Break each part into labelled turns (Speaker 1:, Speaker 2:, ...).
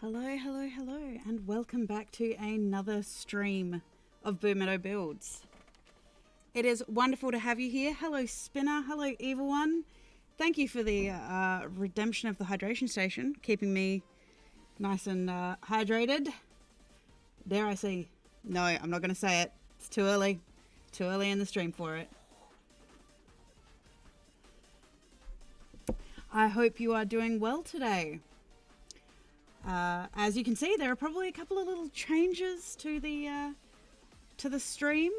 Speaker 1: Hello, hello, hello, and welcome back to another stream of Boomeadow Builds. It is wonderful to have you here. Hello, Spinner. Hello, Evil One. Thank you for the redemption of the hydration station, keeping me nice and hydrated. Dare I say? No, I'm not going to say it. It's too early. Too early in the stream for it. I hope you are doing well today. As you can see, there are probably a couple of little changes to the stream.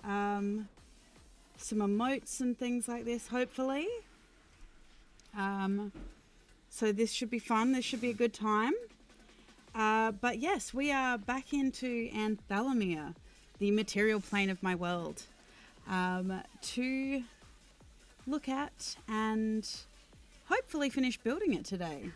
Speaker 1: Some emotes and things like this, hopefully. So this should be fun. This should be a good time. But yes, we are back into Anthalamyr, the material plane of my world, to look at and hopefully finish building it today.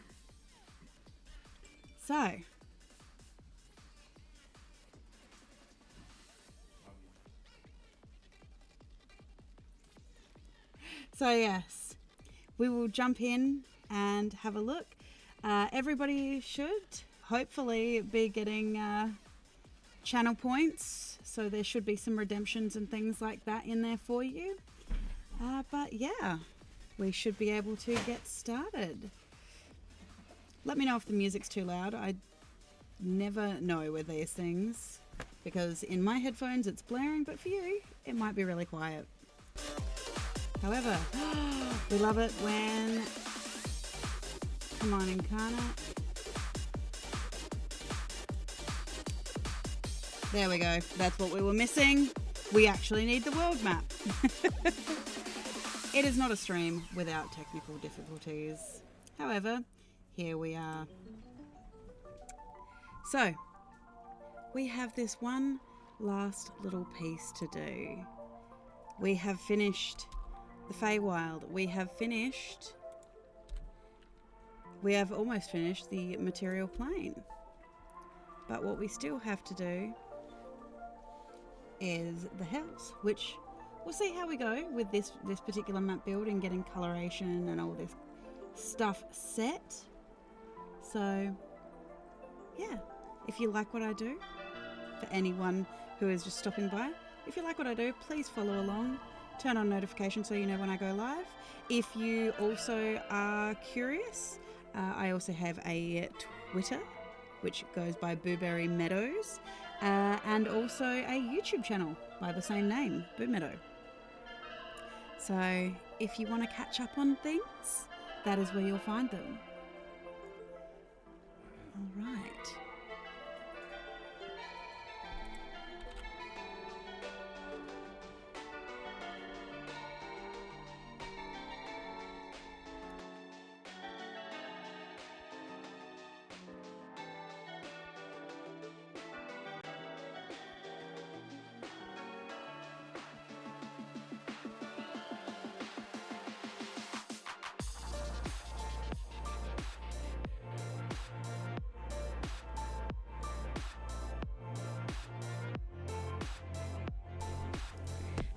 Speaker 1: So yes, we will jump in and have a look. Everybody should hopefully be getting channel points, so there should be some redemptions and things like that in there for you. But yeah, we should be able to get started. Let me know if the music's too loud. I never know with these things, because in my headphones it's blaring, but for you it might be really quiet. However, we love it when... Come on, Incarnate. There we go. That's what we were missing. We actually need the world map. It is not a stream without technical difficulties. However, here we are. So, we have this one last little piece to do. We have finished the Feywild. We have almost finished the material plane. But what we still have to do is the house, which we'll see how we go with this particular map build and getting coloration and all this stuff set. So, yeah, if you like what I do, for anyone who is just stopping by, if you like what I do, please follow along. Turn on notifications so you know when I go live. If you also are curious, I also have a Twitter, which goes by Boomeadow, and also a YouTube channel by the same name, Boomeadow. So if you want to catch up on things, that is where you'll find them. All right.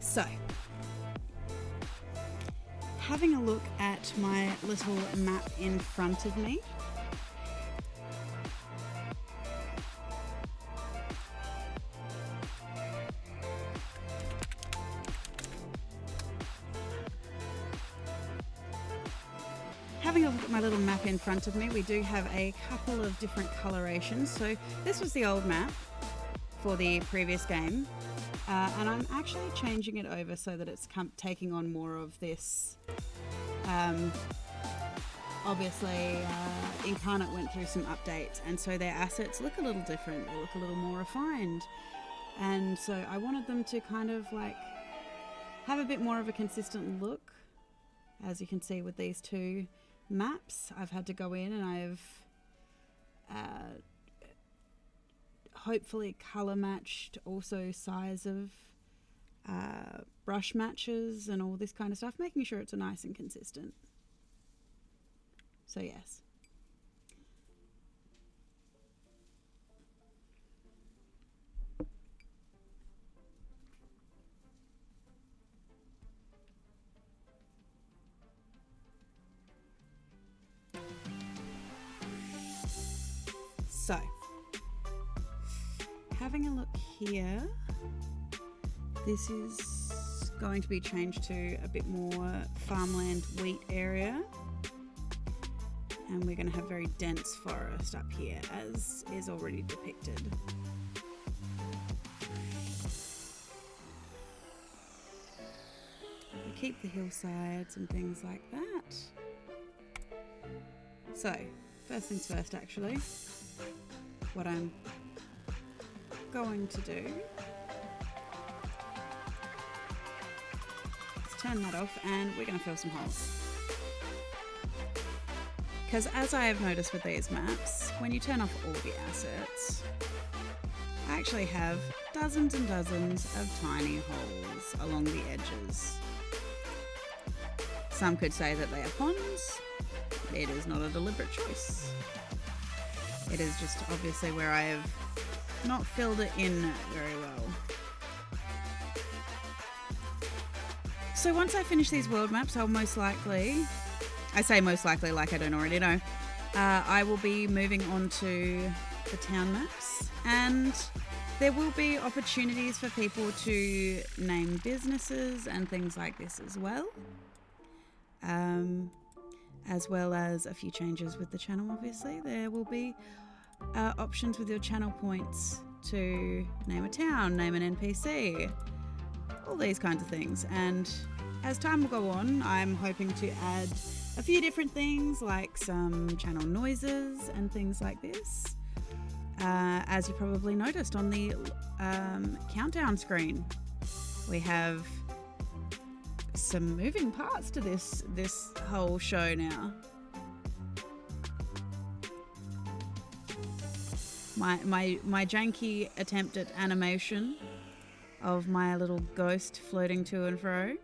Speaker 1: So, having a look at my little map in front of me, we do have a couple of different colorations. So this was the old map for the previous game. And I'm actually changing it over so that it's taking on more of this. Obviously, Incarnate went through some updates, and so their assets look a little different. They look a little more refined. And so I wanted them to kind of like have a bit more of a consistent look. As you can see with these two maps, I've had to go in and I've hopefully color matched, also size of brush matches and all this kind of stuff, making sure it's nice and consistent. So yes. So, having a look here, this is going to be changed to a bit more farmland wheat area. And we're going to have very dense forest up here, as is already depicted. We keep the hillsides and things like that. So, first things first actually, what I'm going to do is turn that off and we're going to fill some holes. Because as I have noticed with these maps, when you turn off all the assets, I actually have dozens and dozens of tiny holes along the edges. Some could say that they are ponds. It is not a deliberate choice. It is just obviously where I have not filled it in very well. So once I finish these world maps, I'll most likely, I say most likely like I don't already know, I will be moving on to the town maps, and there will be opportunities for people to name businesses and things like this as well. As well as a few changes with the channel, obviously. There will be options with your channel points to name a town, name an NPC, all these kinds of things. And as time will go on, I'm hoping to add a few different things like some channel noises and things like this. As you probably noticed on the countdown screen, we have some moving parts to this whole show now. My janky attempt at animation of my little ghost floating to and fro.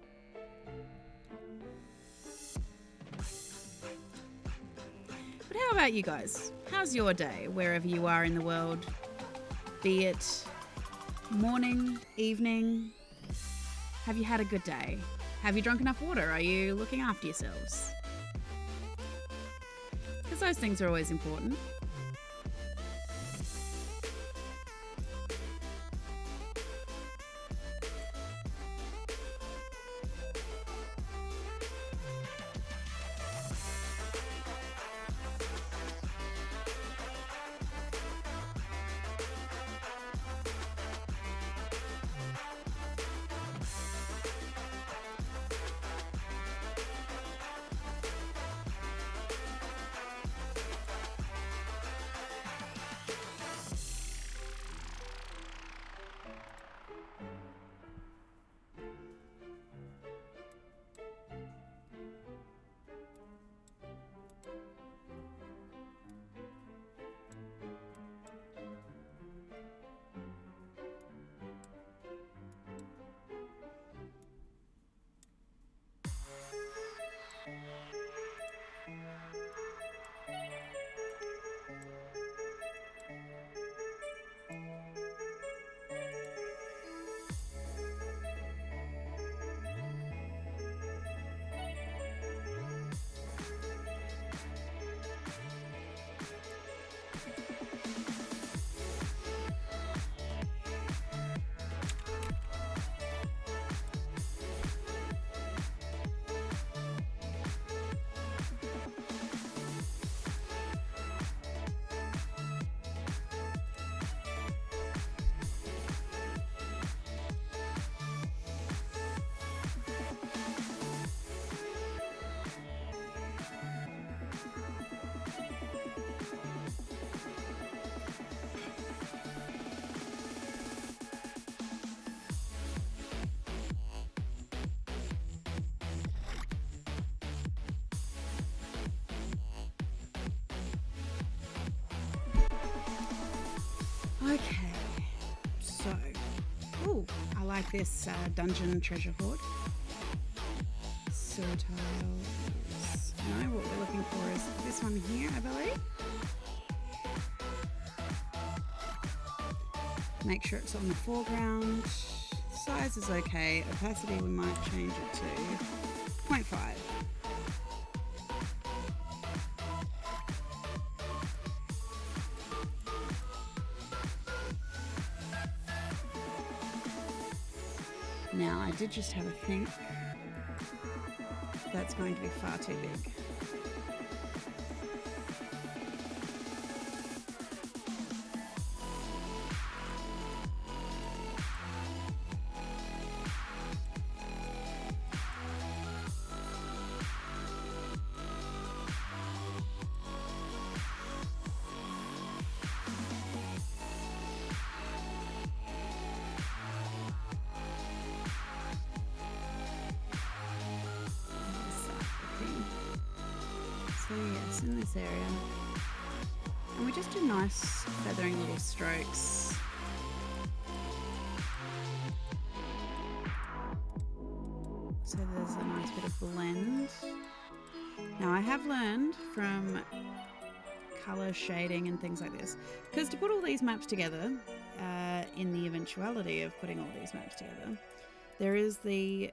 Speaker 1: But how about you guys? How's your day, wherever you are in the world? Be it morning, evening. Have you had a good day? Have you drunk enough water? Are you looking after yourselves? Because those things are always important. Okay, so, ooh, I like this dungeon treasure hoard. Sewer tiles. No, what we're looking for is this one here, I believe. Make sure it's on the foreground. Size is okay. Opacity, we might change it to 0.5. Now, I did just have a think. That's going to be far too big. So yes, in this area. And we just do nice feathering little strokes. So there's a nice bit of blend. Now I have learned from color shading and things like this, because to put all these maps together, in the eventuality of putting all these maps together, there is the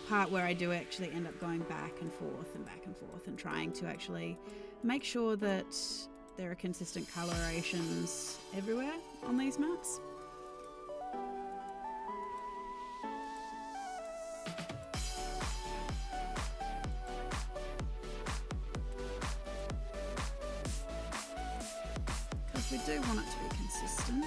Speaker 1: part where I do actually end up going back and forth and trying to actually make sure that there are consistent colorations everywhere on these maps. Because we do want it to be consistent.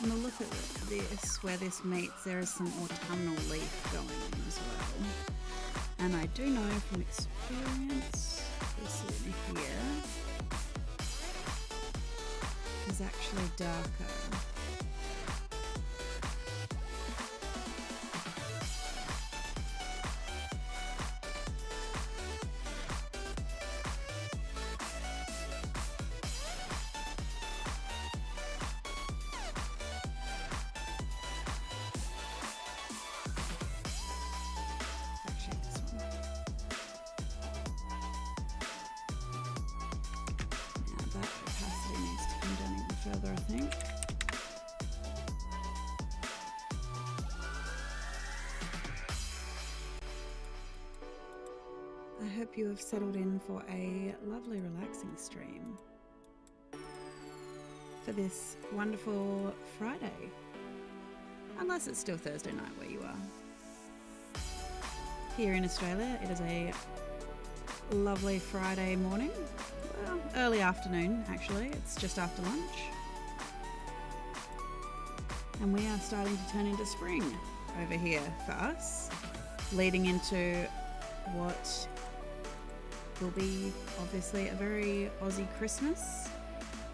Speaker 1: And a look at this, where this meets, there is some autumnal leaf going on as well. And I do know from experience, this in here is actually darker. Further, I think. I hope you have settled in for a lovely, relaxing stream for this wonderful Friday. Unless it's still Thursday night where you are. Here in Australia, it is a lovely Friday morning. Well, early afternoon, actually. It's just after lunch. And we are starting to turn into spring over here for us, leading into what will be obviously a very Aussie Christmas.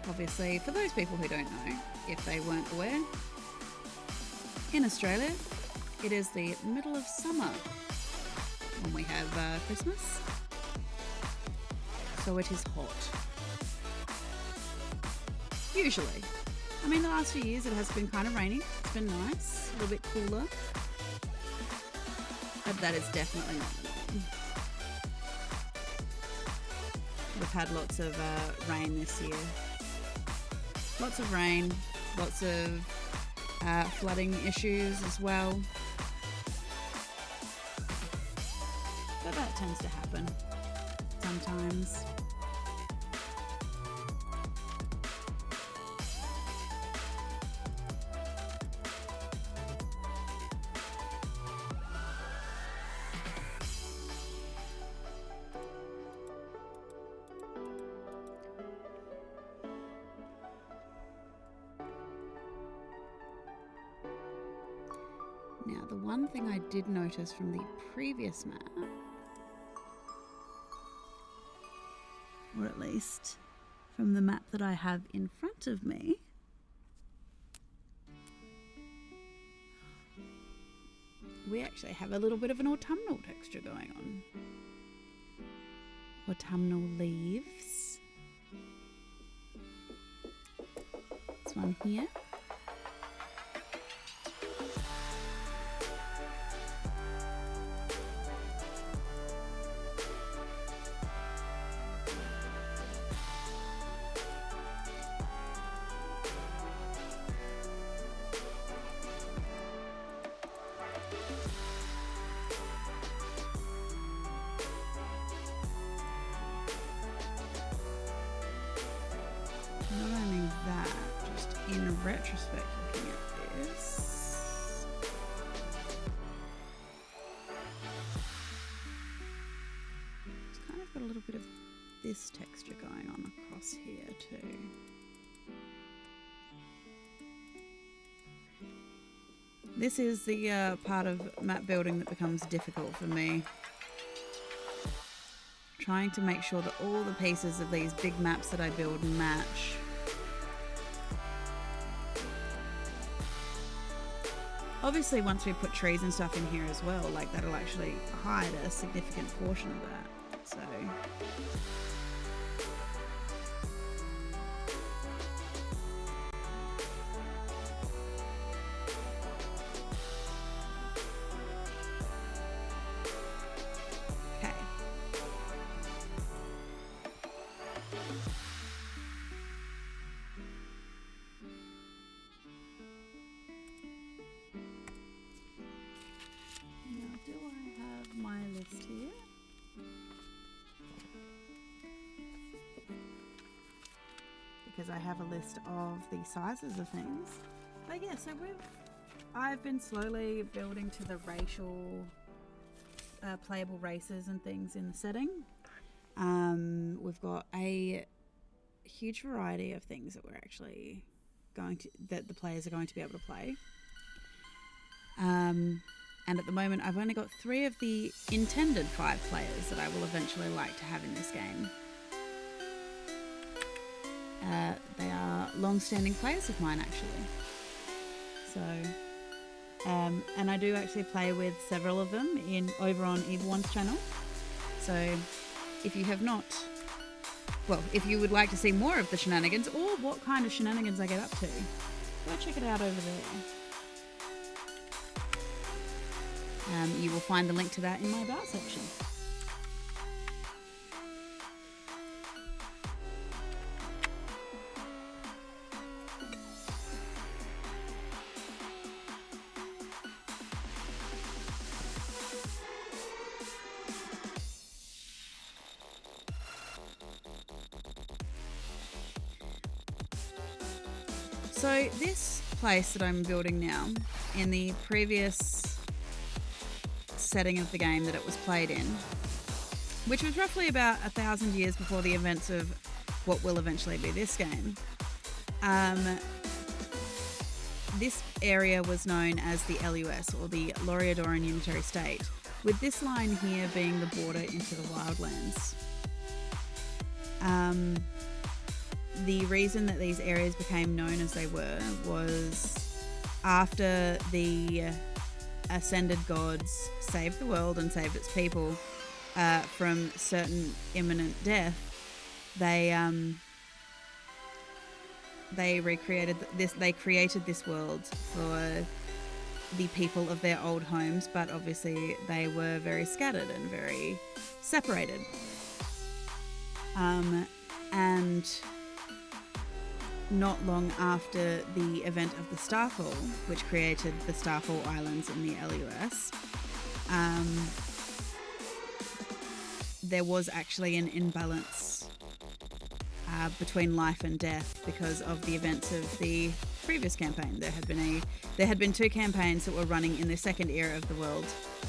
Speaker 1: Obviously, for those people who don't know, if they weren't aware, in Australia, it is the middle of summer when we have Christmas. So it is hot. Usually. I mean, the last few years it has been kind of rainy. It's been nice, a little bit cooler. But that is definitely not the norm. We've had lots of rain this year. Lots of rain, lots of flooding issues as well. But that tends to happen sometimes. Now, the one thing I did notice from the previous map, or at least from the map that I have in front of me, we actually have a little bit of an autumnal texture going on. Autumnal leaves. This one here. retrospect looking at this. It's kind of got a little bit of this texture going on across here too. This is the part of map building that becomes difficult for me. Trying to make sure that all the pieces of these big maps that I build match. Obviously, once we put trees and stuff in here as well, like that'll actually hide a significant portion of that. So. Because I have a list of the sizes of things. But yeah, so I've been slowly building to the racial playable races and things in the setting. We've got a huge variety of things that we're actually that the players are going to be able to play. And at the moment I've only got 3 of the intended 5 players that I will eventually like to have in this game. They are long-standing players of mine, actually. So, and I do actually play with several of them over on Evil One's channel. So, if you have not, well, if you would like to see more of the shenanigans or what kind of shenanigans I get up to, go check it out over there. You will find the link to that in my about section. So this place that I'm building now, in the previous setting of the game that it was played in, which was roughly about 1,000 years before the events of what will eventually be this game, this area was known as the LUS, or the Loriadoran Unitary State, with this line here being the border into the Wildlands. The reason that these areas became known as they were was after the ascended gods saved the world and saved its people from certain imminent death. They recreated this. They created this world for the people of their old homes, but obviously they were very scattered and very separated. And not long after the event of the Starfall, which created the Starfall Islands in the LUS, there was actually an imbalance between life and death because of the events of the previous campaign. There had been 2 campaigns that were running in the second era of the world,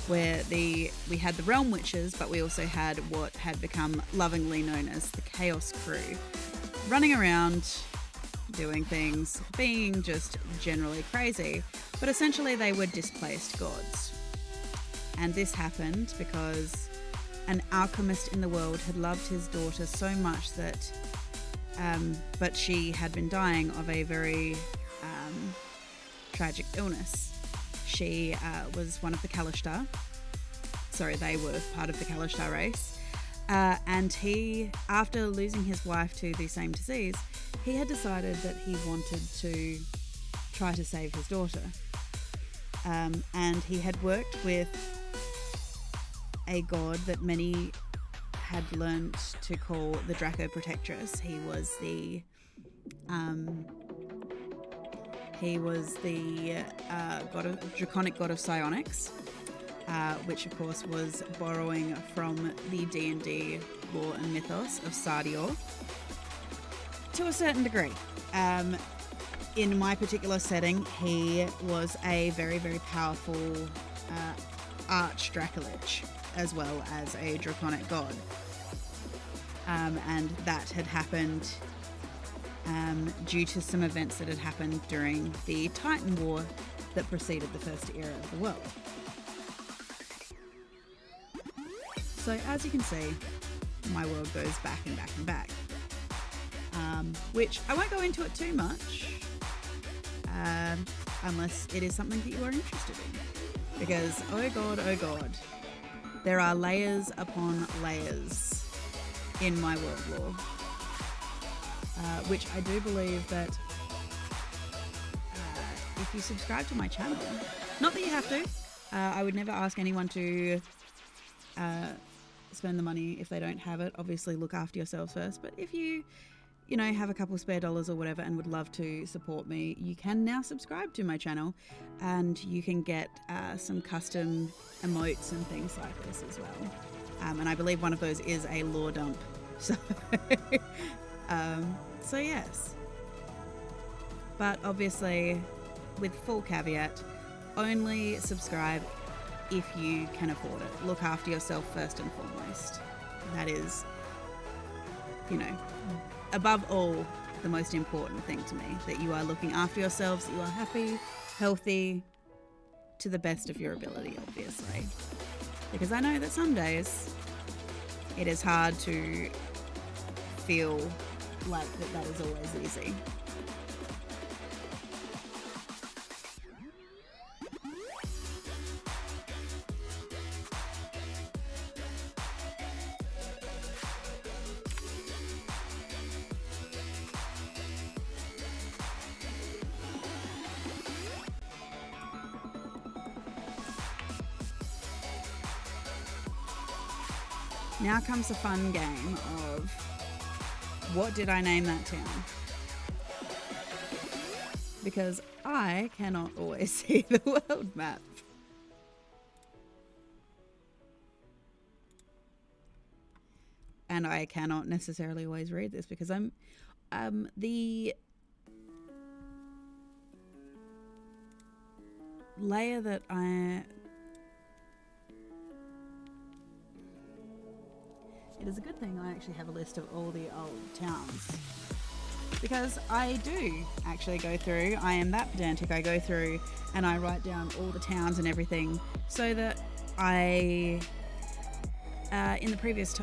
Speaker 1: where we had the Realm Witches, but we also had what had become lovingly known as the Chaos Crew, running around doing things, being just generally crazy, but essentially they were displaced gods. And this happened because an alchemist in the world had loved his daughter so much that but she had been dying of a very tragic illness. She was one of the Kalashtar. Sorry, they were part of the Kalashtar race. And he, after losing his wife to the same disease, he had decided that he wanted to try to save his daughter. And he had worked with a god that many had learnt to call the Draco Protectress. He was the draconic god of psionics, which of course was borrowing from the D&D lore and mythos of Sardior to a certain degree. in my particular setting, he was a very, very powerful arch-Dracolich, as well as a draconic god. And that had happened due to some events that had happened during the Titan War that preceded the first era of the world. So as you can see, my world goes back and back and back. Which I won't go into it too much, unless it is something that you are interested in. Because, oh god, there are layers upon layers in my world lore. Which I do believe that if you subscribe to my channel, not that you have to, I would never ask anyone to spend the money if they don't have it. Obviously look after yourselves first, but if you have a couple spare dollars or whatever and would love to support me, you can now subscribe to my channel, and you can get some custom emotes and things like this as well. And I believe one of those is a lore dump. So, so yes. But obviously, with full caveat, only subscribe if you can afford it. Look after yourself first and foremost. That is, above all, the most important thing to me, that you are looking after yourselves, that you are happy, healthy, to the best of your ability, obviously. Because I know that some days it is hard to feel like that is always easy. Now comes the fun game of what did I name that town? Because I cannot always see the world map. And I cannot necessarily always read this because I'm the layer that it is a good thing I actually have a list of all the old towns, because I do actually go through, I am that pedantic, I go through and I write down all the towns and everything so that I, in the previous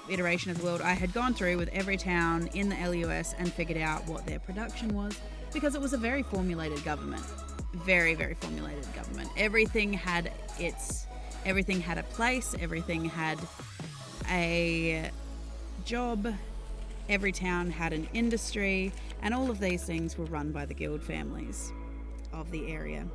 Speaker 1: iteration of the world, I had gone through with every town in the LUS and figured out what their production was, because it was a very formulated government. Very, very formulated government. Everything had a place, everything had a job, every town had an industry, and all of these things were run by the guild families of the area.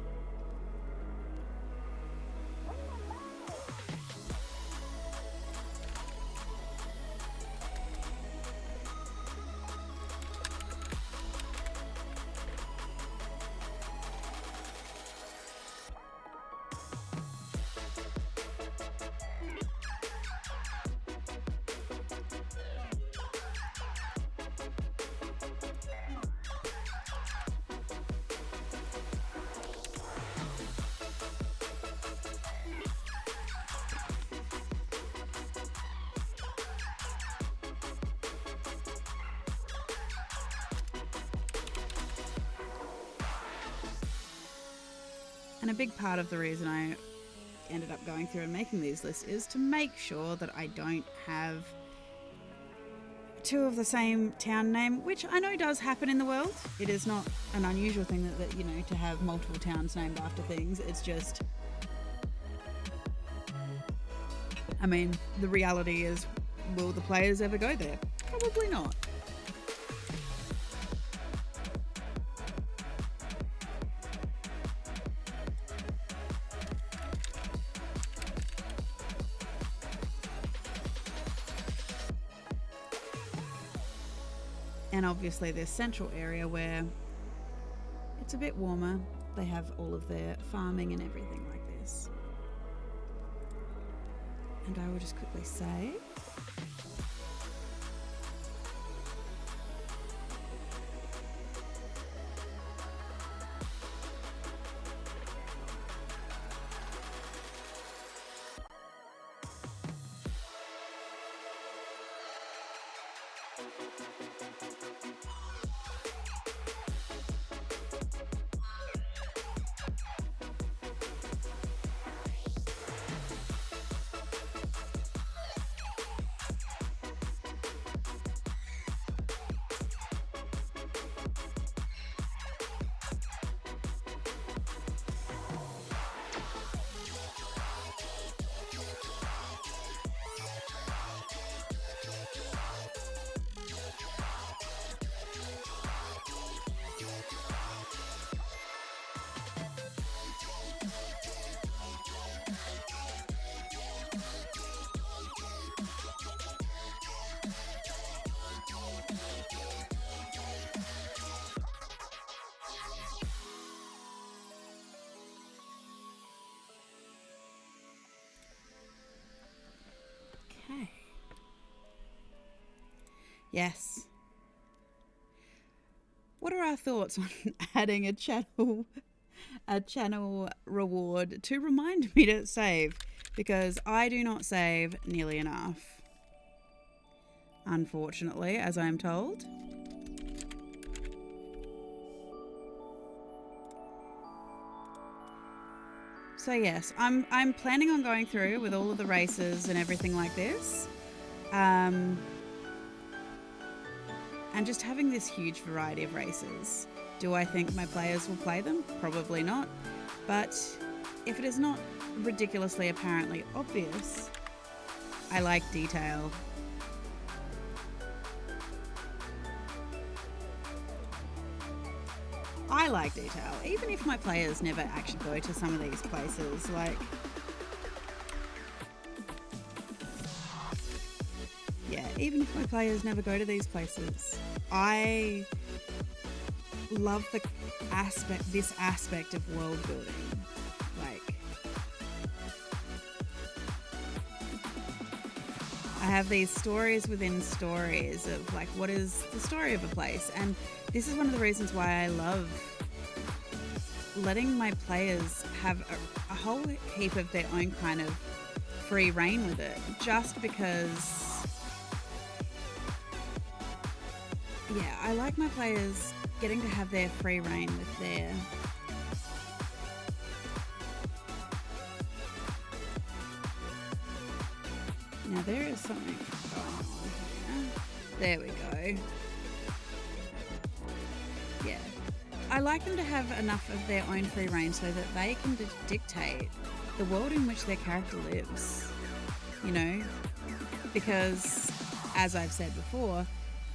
Speaker 1: And a big part of the reason I ended up going through and making these lists is to make sure that I don't have two of the same town name, which I know does happen in the world. It is not an unusual thing that to have multiple towns named after things. It's just, I mean, the reality is, will the players ever go there? Probably not. And obviously this central area where it's a bit warmer, they have all of their farming and everything like this. And I will just quickly save. Yes. What are our thoughts on adding a channel reward to remind me to save? Because I do not save nearly enough. Unfortunately, as I am told. So yes, I'm planning on going through with all of the races and everything like this. And just having this huge variety of races. Do I think my players will play them? Probably not. But if it is not ridiculously apparently obvious, I like detail. I like detail, even if my players never actually go to some of these places. Like, yeah, even if my players never go to these places, I love this aspect of world building. Like, I have these stories within stories of like, what is the story of a place? And this is one of the reasons why I love letting my players have a whole heap of their own kind of free reign with it, just because, yeah, I like my players getting to have their free reign with their now there is something going on here. There we go. Yeah, I like them to have enough of their own free reign so that they can dictate the world in which their character lives, you know, because as I've said before,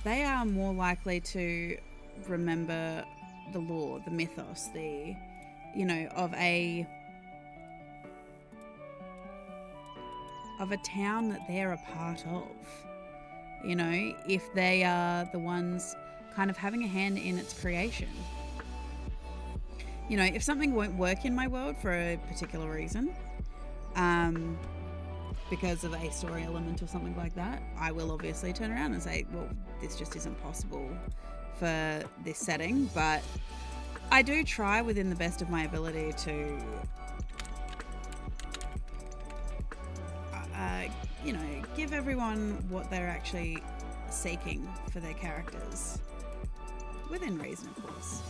Speaker 1: they are more likely to remember the lore, the mythos, the, you know, of a town that they're a part of, you know, if they are the ones kind of having a hand in its creation. You know, if something won't work in my world for a particular reason, because of a story element or something like that, I will obviously turn around and say, well, this just isn't possible for this setting. But I do try within the best of my ability to, you know, give everyone what they're actually seeking for their characters. Within reason, of course.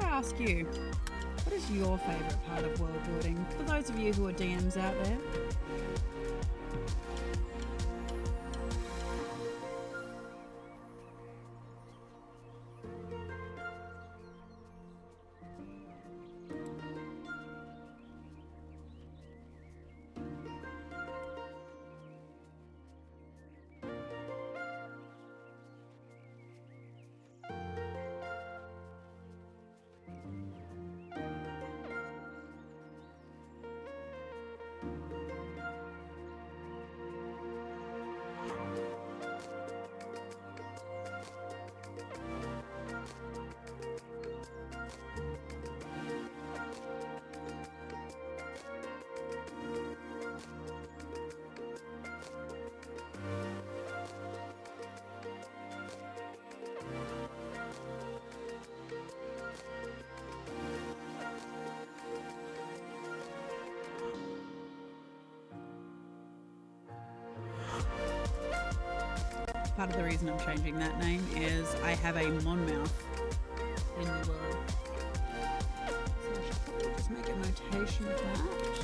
Speaker 1: Ask you, what is your favourite part of world building? For those of you who are DMs out there. part of the reason I'm changing that name is I have a Monmouth in the world. So I should probably just make a notation of that.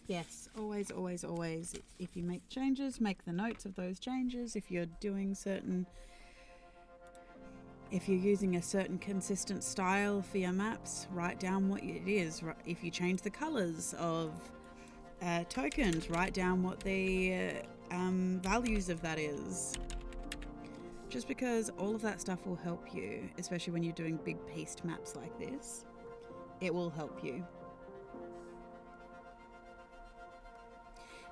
Speaker 1: Yes, always, always, always. If you make changes, make the notes of those changes. If you're doing if you're using a certain consistent style for your maps, write down what it is. If you change the colors of tokens, write down what the values of that is. Just because all of that stuff will help you, especially when you're doing big pieced maps like this. It will help you.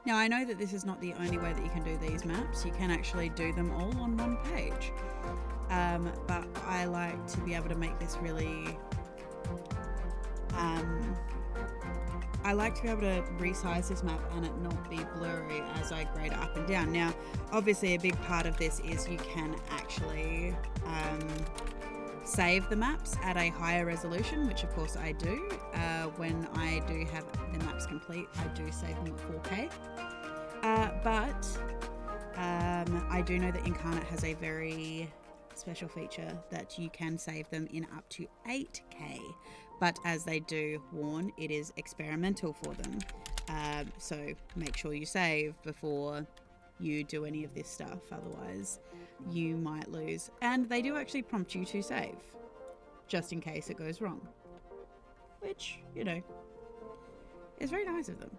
Speaker 1: Now, I know that this is not the only way that you can do these maps. You can actually do them all on one page. But I like to be able to make this really... I like to be able to resize this map and it not be blurry as I grade it up and down. Now, obviously a big part of this is you can actually save the maps at a higher resolution, which of course I do. When I do have the maps complete, I do save them at 4K. But I do know that Incarnate has a very special feature that you can save them in up to 8K. But as they do warn, it is experimental for them. So make sure you save before you do any of this stuff. Otherwise, you might lose. And they do actually prompt you to save, just in case it goes wrong. Which, you know, is very nice of them.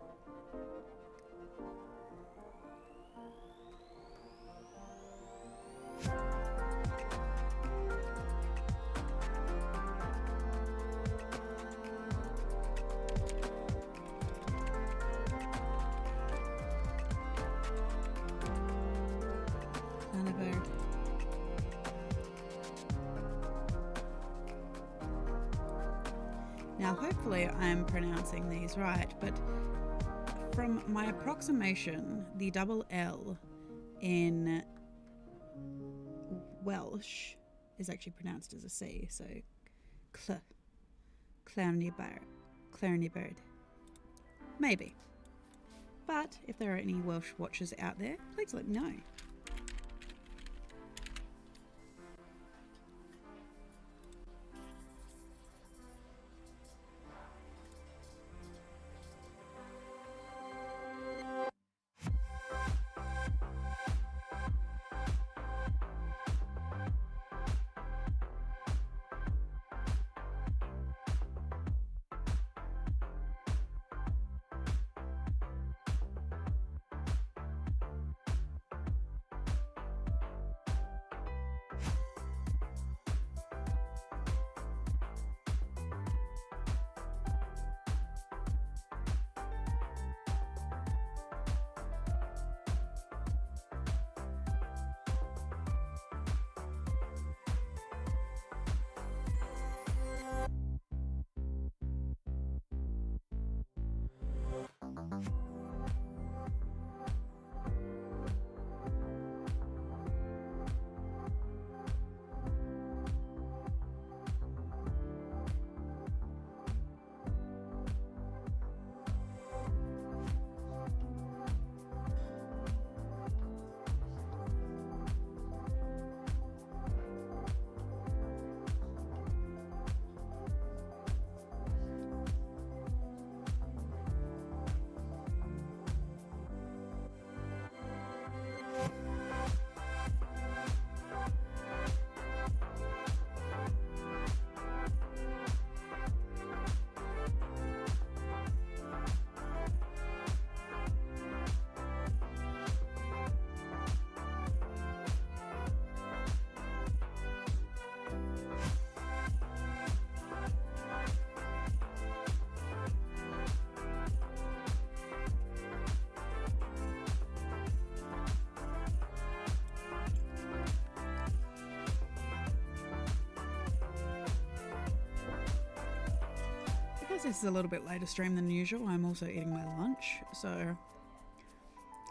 Speaker 1: Now, hopefully I'm pronouncing these right, but from my approximation, the double L in Welsh is actually pronounced as a C, so Clarnibird. Maybe. But if there are any Welsh watchers out there, please let me know. guys. This is a little bit later stream than usual. I'm also eating my lunch, so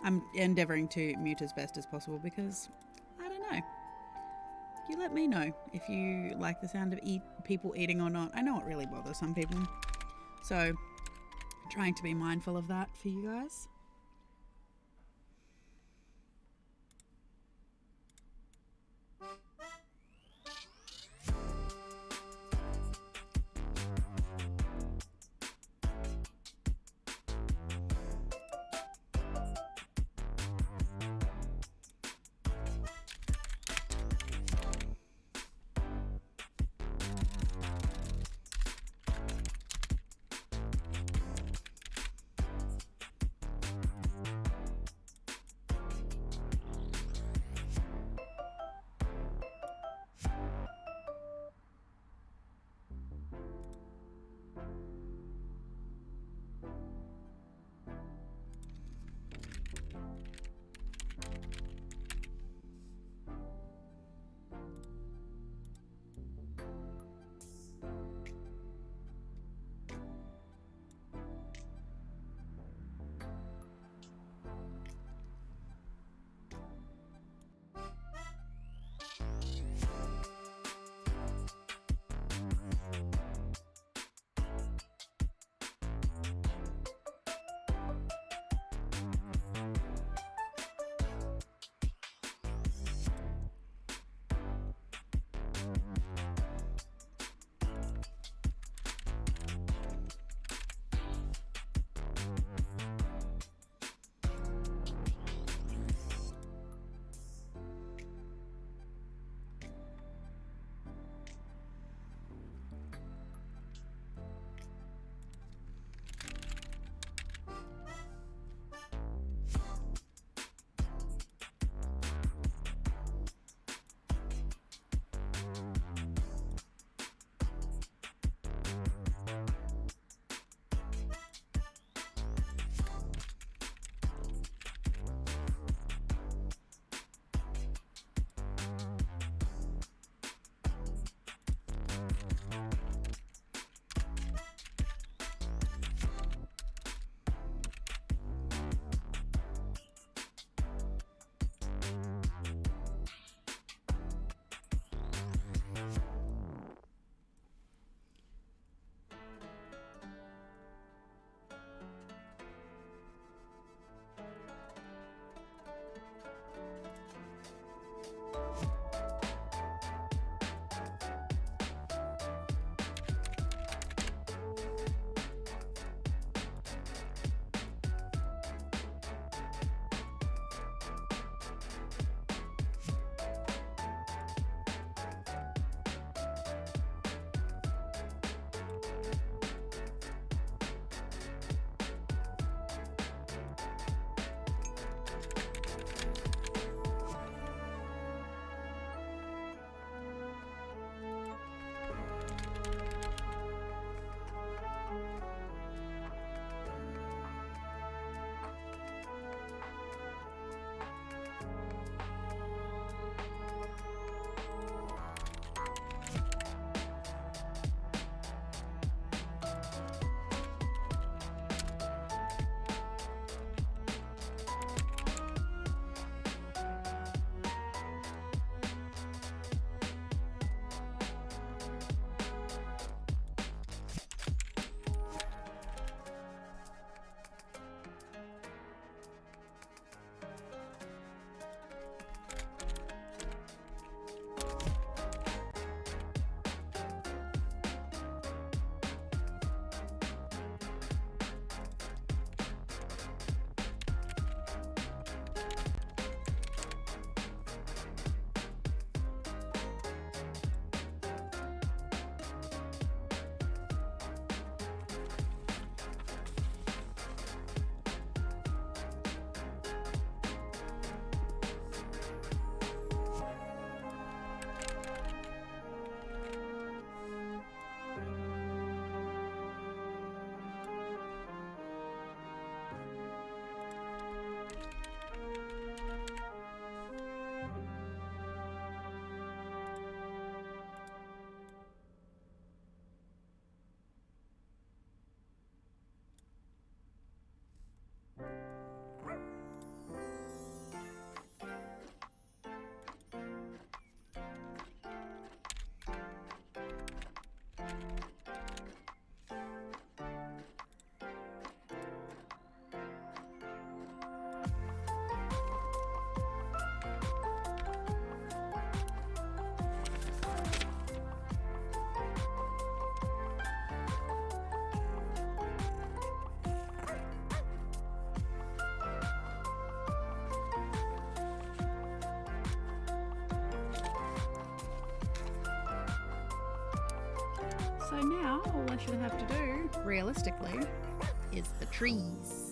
Speaker 1: I'm endeavouring to mute as best as possible because, I don't know. You let me know if you like the sound of people eating or not. I know it really bothers some people, so trying to be mindful of that for you guys. So now all I should have to do, realistically, is the trees.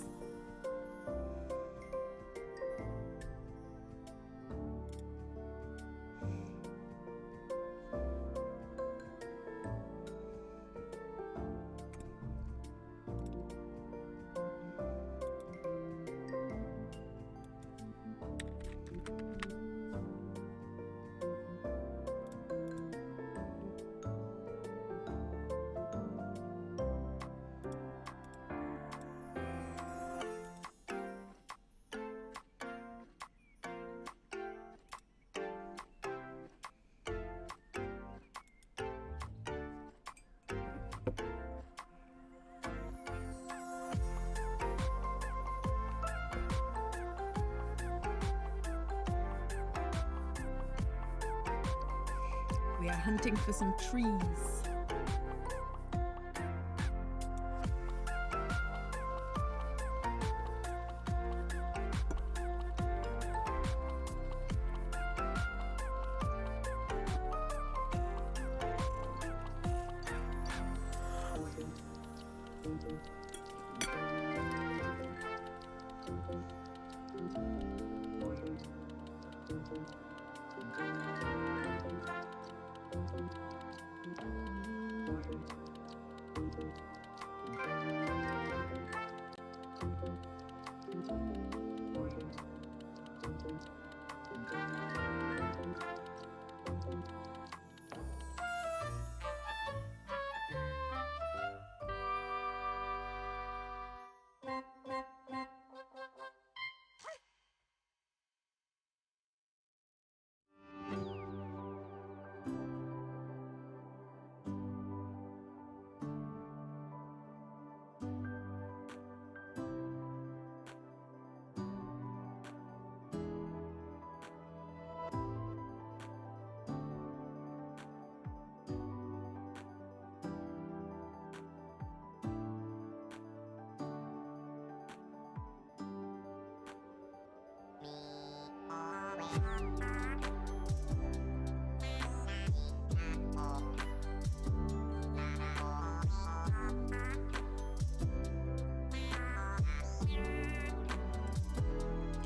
Speaker 1: We are hunting for some trees.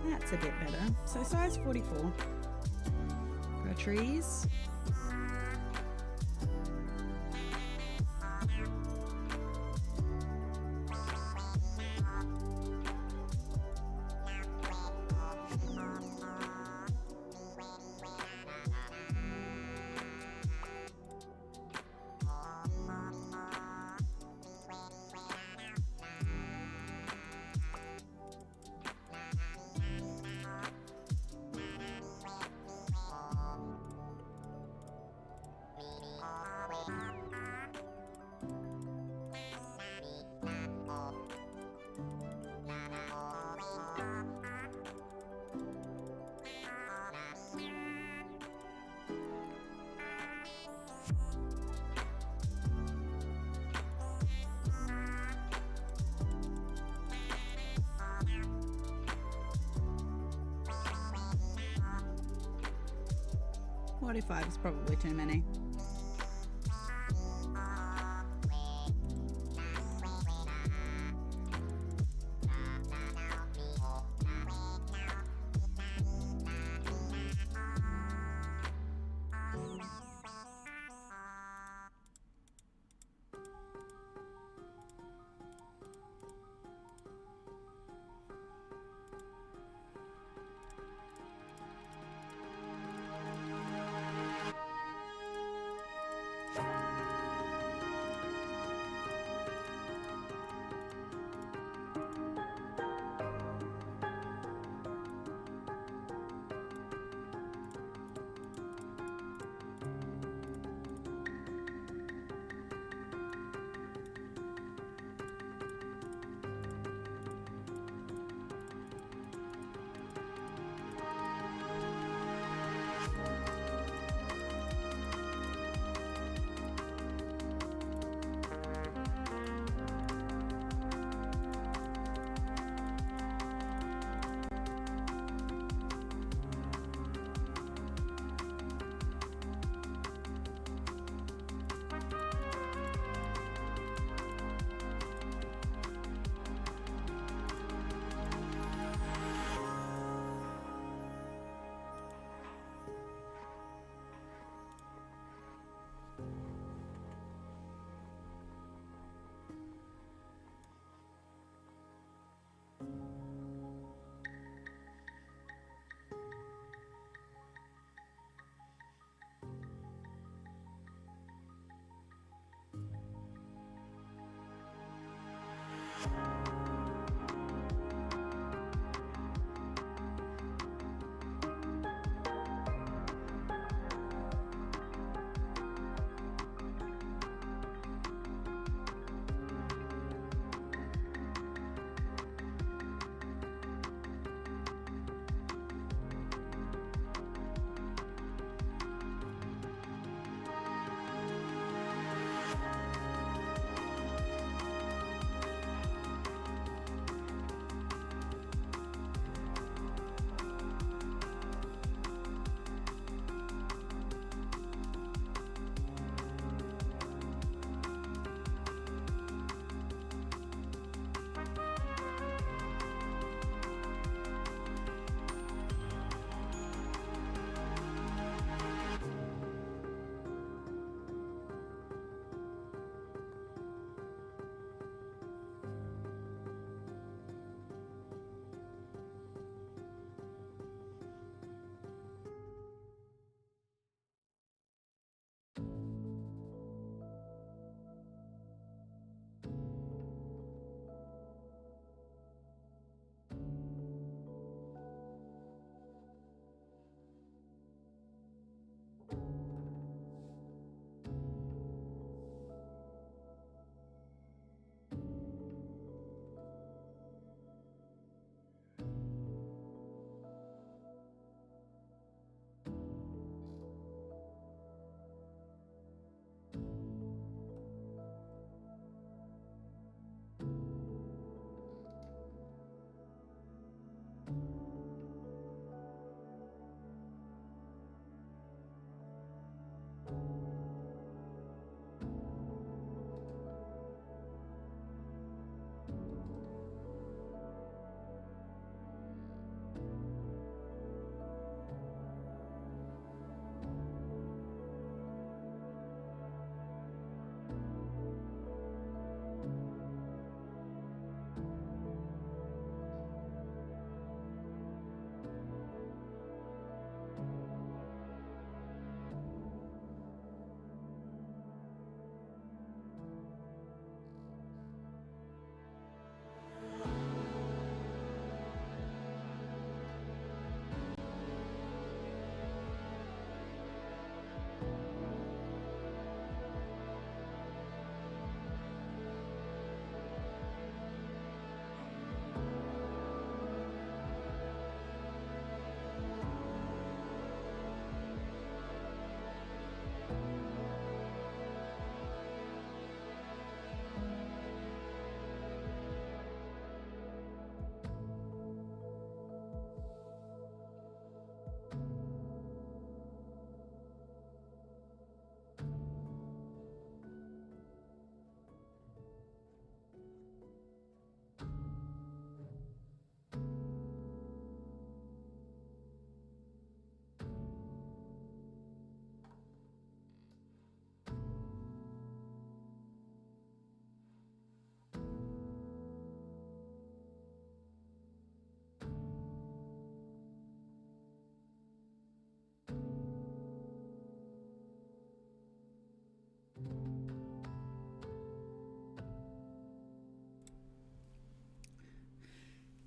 Speaker 1: That's a bit better. So size 44 for trees. Forty-five is probably too many.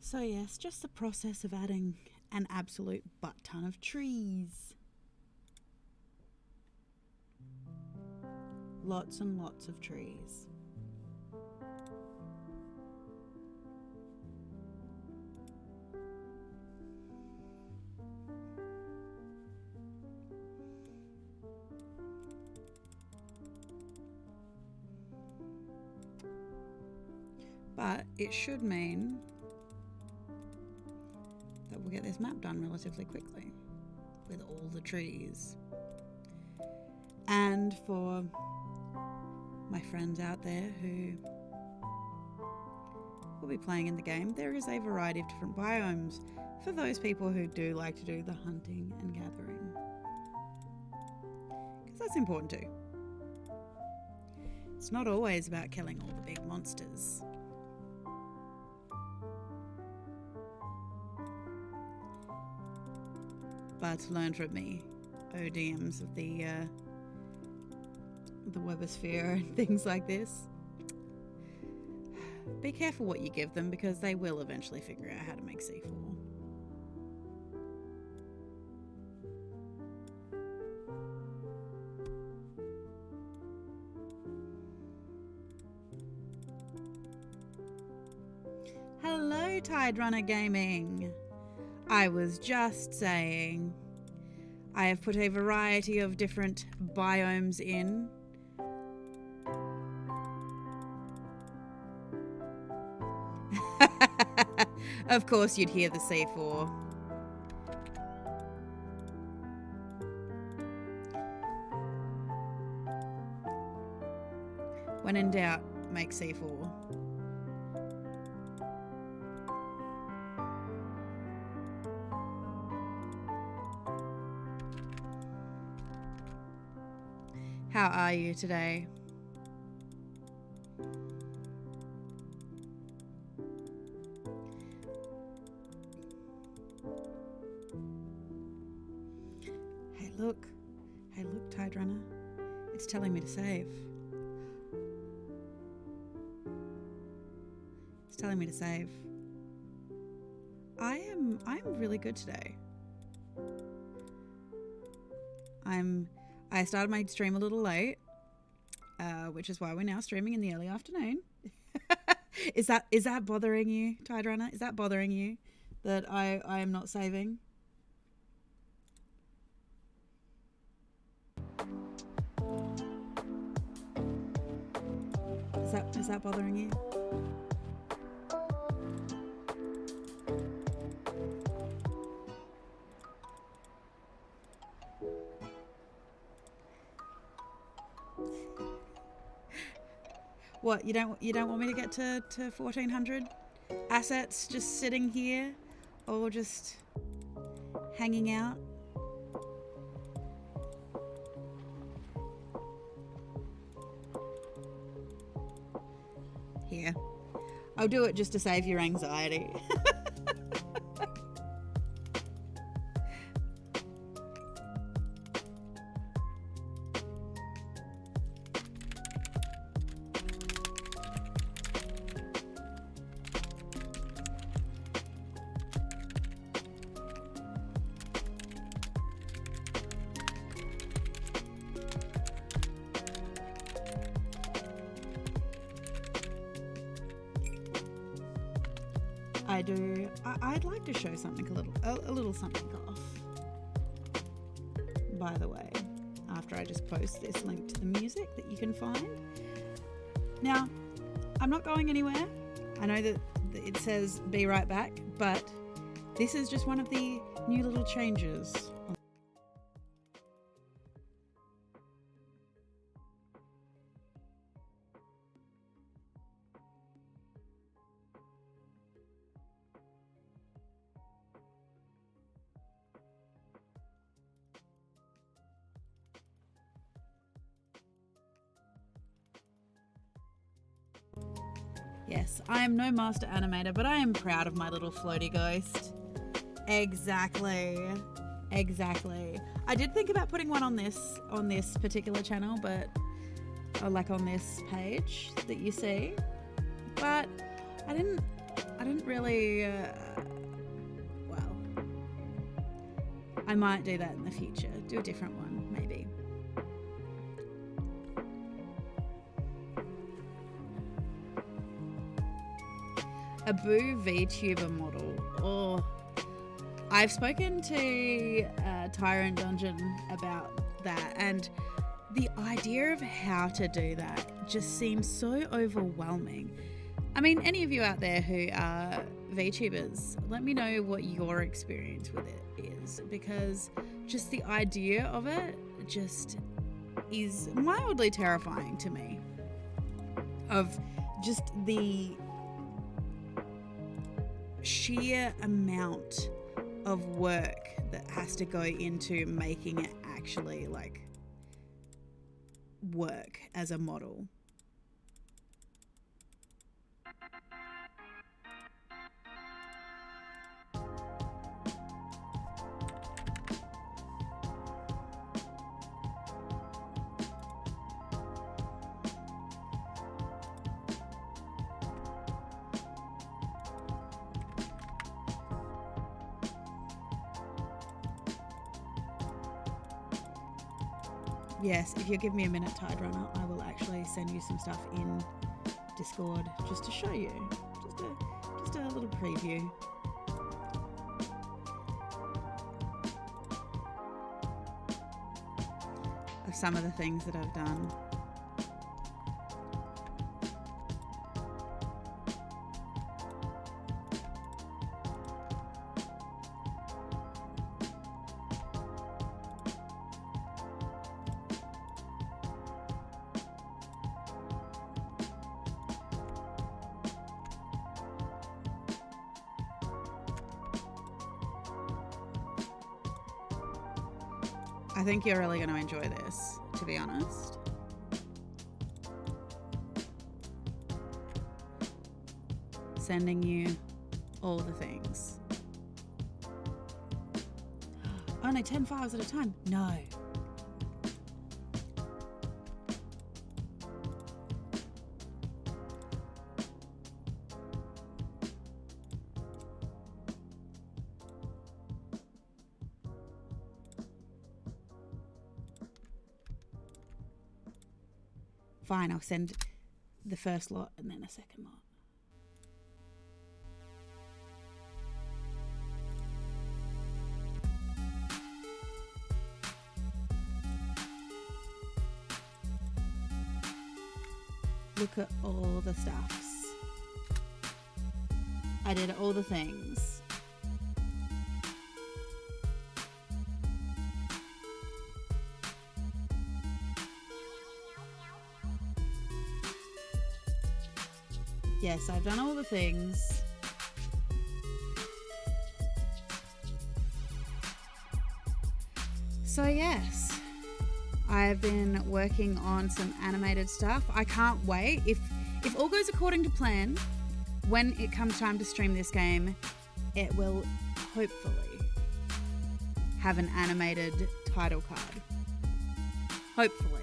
Speaker 1: So yes, just the process of adding an absolute butt ton of trees. Lots and lots of trees. But it should mean that we'll get this map done relatively quickly with all the trees. And for my friends out there who will be playing in the game, there is a variety of different biomes for those people who do like to do the hunting and gathering. Because that's important too. It's not always about killing all the big monsters. But learn from me, ODMs of the webosphere and things like this. Be careful what you give them, because they will eventually figure out how to make C4. Hello, Tide Runner Gaming. I was just saying, I have put a variety of different biomes in. Of course you'd hear the C4. When in doubt, make C4. How are you today? Hey look, Tide Runner. It's telling me to save. It's telling me to save. I'm really good today. I started my stream a little late, which is why we're now streaming in the early afternoon. Is that bothering you, Tide Runner? Is that bothering you that I am not saving? Is that bothering you? What, you don't want me to get to 1400 assets just sitting here, or just hanging out? Here, I'll do it just to save your anxiety. I'd like to show something a little something off, by the way, after I just post this link to the music that you can find. Now, I'm not going anywhere. I know that it says be right back, but this is just one of the new little changes. Yes, I am no master animator, but I am proud of my little floaty ghost. Exactly. I did think about putting one on this particular channel, but like on this page that you see, but I didn't didn't really, well, I might do that in the future. Do a different one, maybe. A Boo VTuber model. Oh, I've spoken to Tyrant Dungeon about that, and the idea of how to do that just seems so overwhelming. I mean, any of you out there who are VTubers, let me know what your experience with it is, because just the idea of it just is mildly terrifying to me. Of just the sheer amount of work that has to go into making it actually like work as a model. Yes, if you'll give me a minute, Tide Runner, I will actually send you some stuff in Discord just to show you. Just a little preview. Of some of the things that I've done. I think you're really going to enjoy this, to be honest. Sending you all the things. Oh no, 10 files at a time. No. Fine, I'll send the first lot and then a second lot. Look at all the stuffs. I did all the things. Yes, I've done all the things. So yes, I've been working on some animated stuff. I can't wait. If all goes according to plan, when it comes time to stream this game, it will hopefully have an animated title card. Hopefully.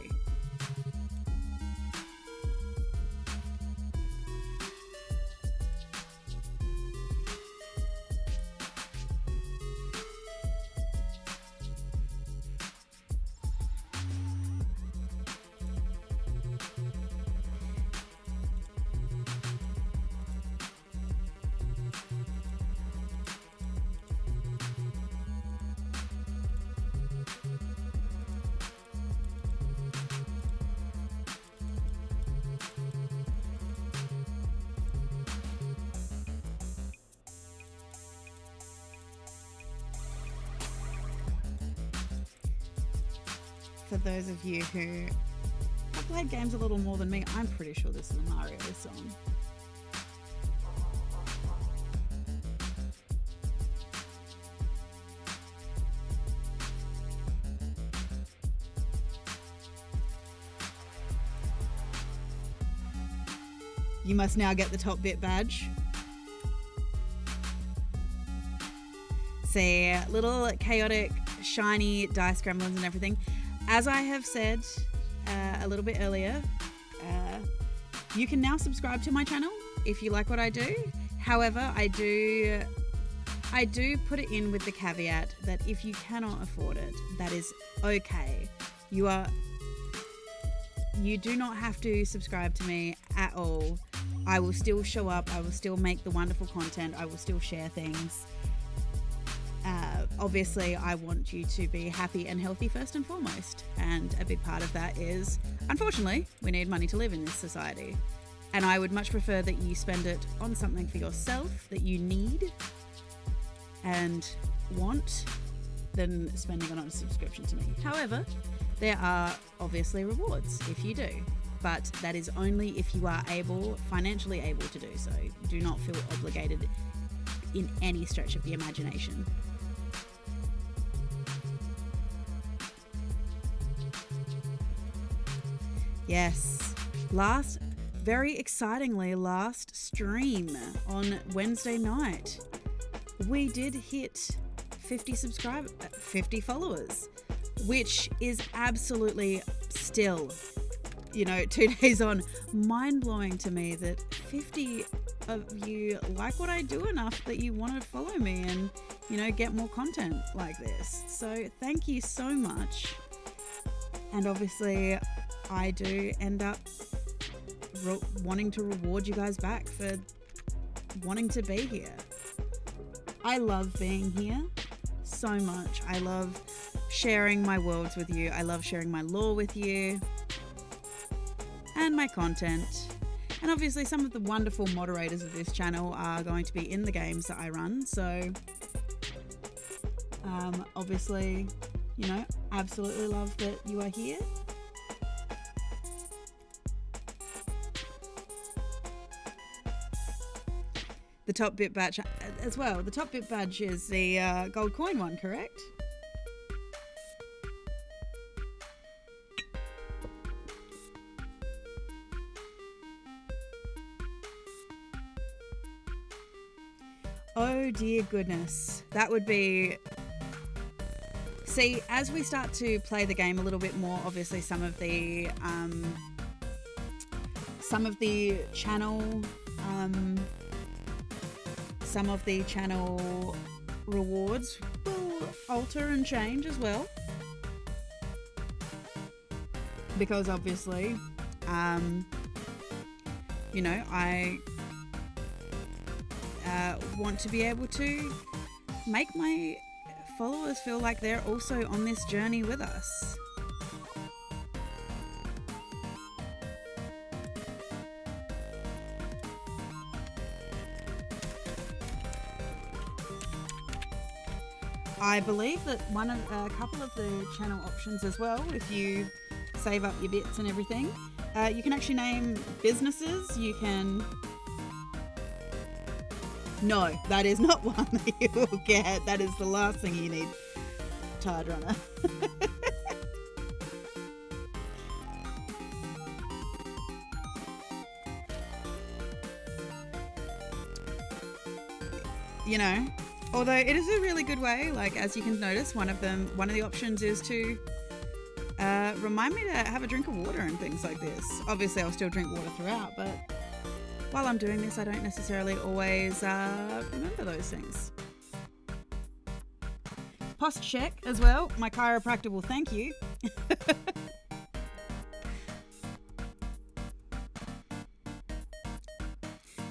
Speaker 1: For those of you who have played games a little more than me, I'm pretty sure this is a Mario song. You must now get the top bit badge. See, little chaotic, shiny dice gremlins and everything. As I have said a little bit earlier, you can now subscribe to my channel if you like what I do. However, I do put it in with the caveat that if you cannot afford it, that is okay. You do not have to subscribe to me at all. I will still show up. I will still make the wonderful content. I will still share things. Obviously, I want you to be happy and healthy first and foremost. And a big part of that is, unfortunately, we need money to live in this society. And I would much prefer that you spend it on something for yourself that you need and want than spending it on a subscription to me. However, there are obviously rewards if you do, but that is only if you are financially able to do so. Do not feel obligated in any stretch of the imagination. Yes, very excitingly, last stream on Wednesday night, we did hit 50 followers, which is absolutely still, 2 days on, mind-blowing to me that 50 of you like what I do enough that you want to follow me and, get more content like this. So thank you so much. And obviously, I do end up wanting to reward you guys back for wanting to be here. I love being here so much. I love sharing my worlds with you. I love sharing my lore with you and my content. And obviously some of the wonderful moderators of this channel are going to be in the games that I run. So obviously, absolutely love that you are here. The top bit badge as well. The top bit badge is the gold coin one, correct? Oh dear goodness. That would be... See, as we start to play the game a little bit more, obviously some of the channel rewards will alter and change as well, because obviously I want to be able to make my followers feel like they're also on this journey with us. I believe that a couple of the channel options as well, if you save up your bits and everything, you can actually name businesses. You can... No, that is not one that you will get. That is the last thing you need, Tide Runner. Although it is a really good way, like as you can notice, one of the options is to remind me to have a drink of water and things like this. Obviously I'll still drink water throughout, but while I'm doing this I don't necessarily always remember those things. Post check as well, my chiropractor will thank you.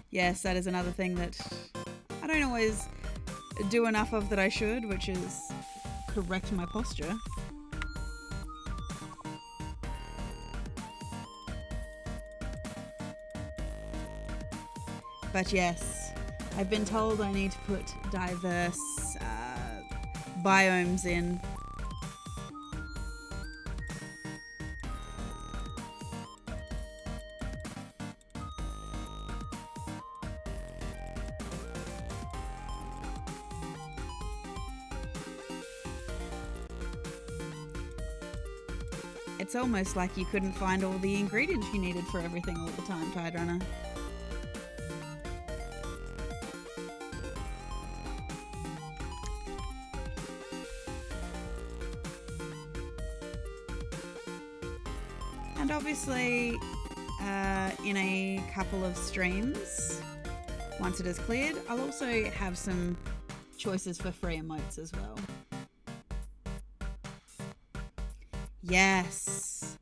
Speaker 1: Yes, that is another thing that I don't always do enough of that I should, which is correct my posture. But yes, I've been told I need to put diverse biomes in. It's almost like you couldn't find all the ingredients you needed for everything all the time, Tide Runner. And obviously, in a couple of streams, Once it is cleared, I'll also have some choices for free emotes as well. Yes.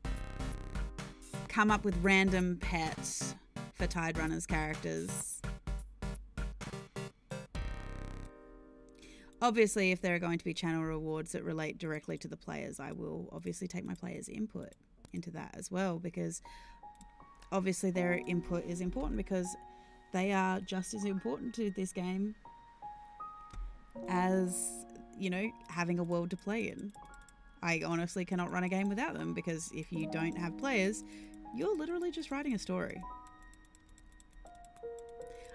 Speaker 1: Come up with random pets for Tide Runners characters. Obviously, if there are going to be channel rewards that relate directly to the players, I will obviously take my players' input into that as well, because obviously their input is important, because they are just as important to this game as, you know, having a world to play in. I honestly cannot run a game without them, because if you don't have players, you're literally just writing a story.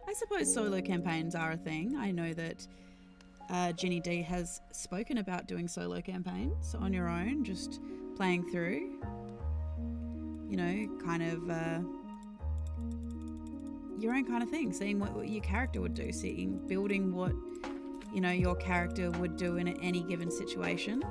Speaker 1: I suppose solo campaigns are a thing. I know that Ginny D has spoken about doing solo campaigns on your own, just playing through, you know, kind of your own kind of thing, seeing what your character would do, building what, you know, your character would do in any given situation.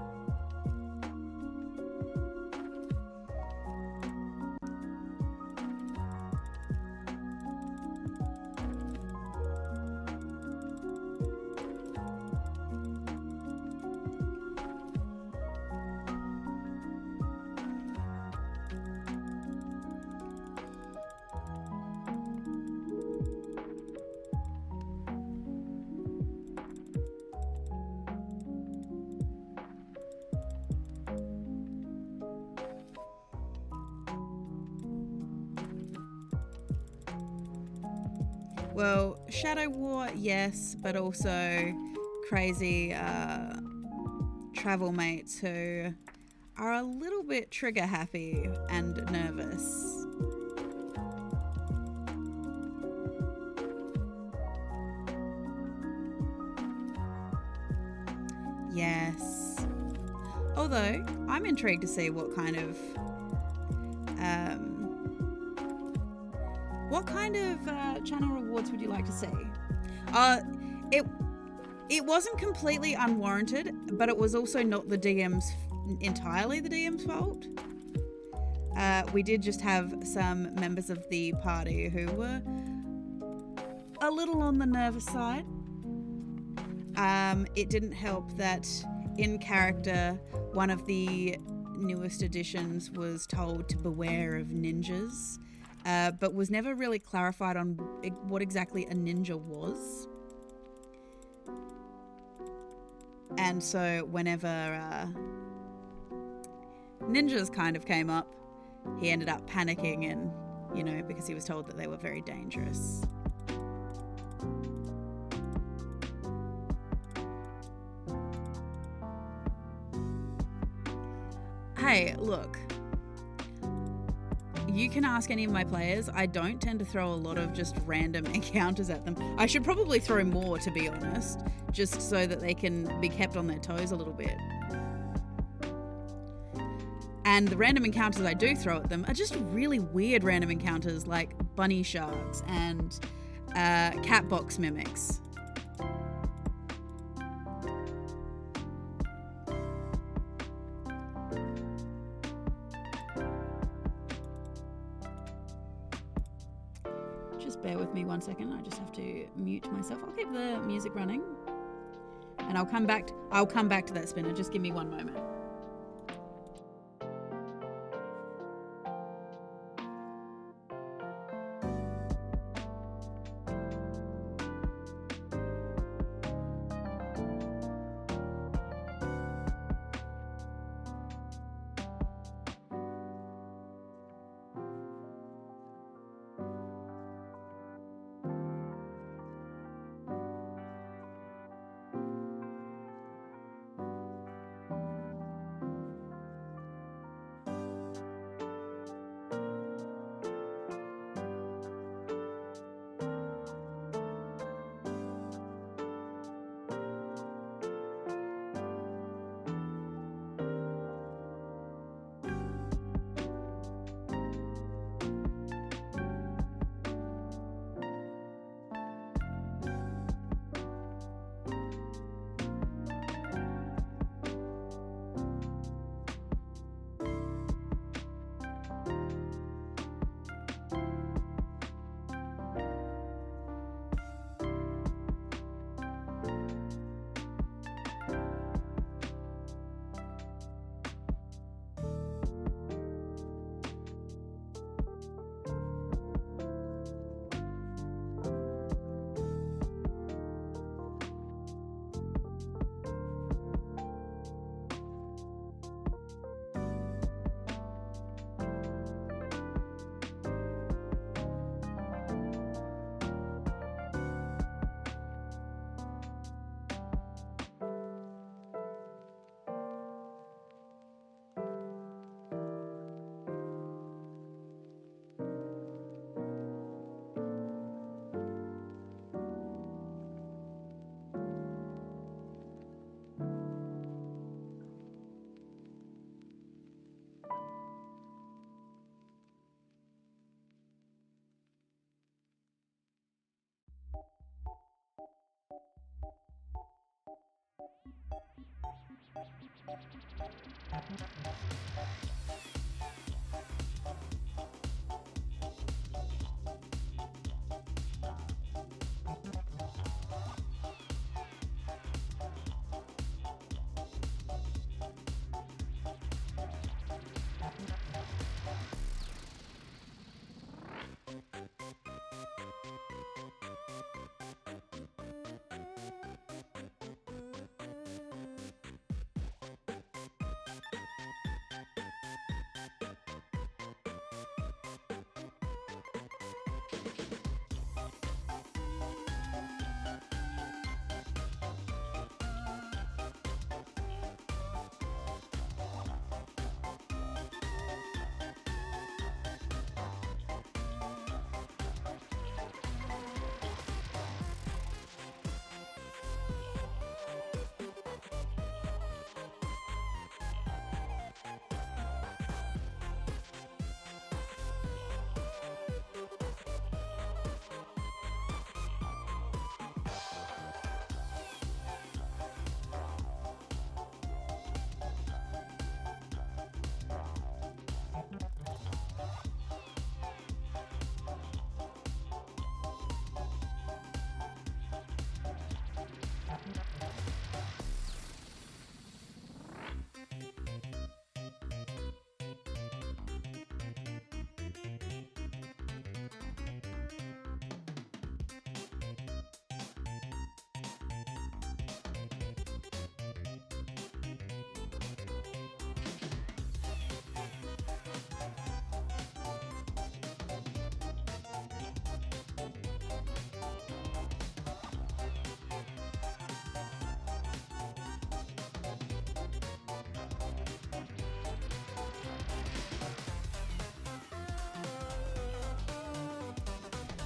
Speaker 1: Well, Shadow War, yes, but also crazy travel mates who are a little bit trigger happy and nervous. Yes. Although, I'm intrigued to see what kind of channel rewards would you like to see? It wasn't completely unwarranted, but it was also not entirely the DM's fault. We did just have some members of the party who were a little on the nervous side. It didn't help that in character, one of the newest additions was told to beware of ninjas, but was never really clarified on what exactly a ninja was. And so whenever ninjas kind of came up, he ended up panicking, and, you know, because he was told that they were very dangerous. Hey, look, you can ask any of my players. I don't tend to throw a lot of just random encounters at them. I should probably throw more, to be honest, just so that they can be kept on their toes a little bit. And the random encounters I do throw at them are just really weird random encounters, like bunny sharks and cat box mimics. Just bear with me 1 second. I just have to mute myself. I'll keep the music running, and I'll come back to that spinner. Just give me 1 moment.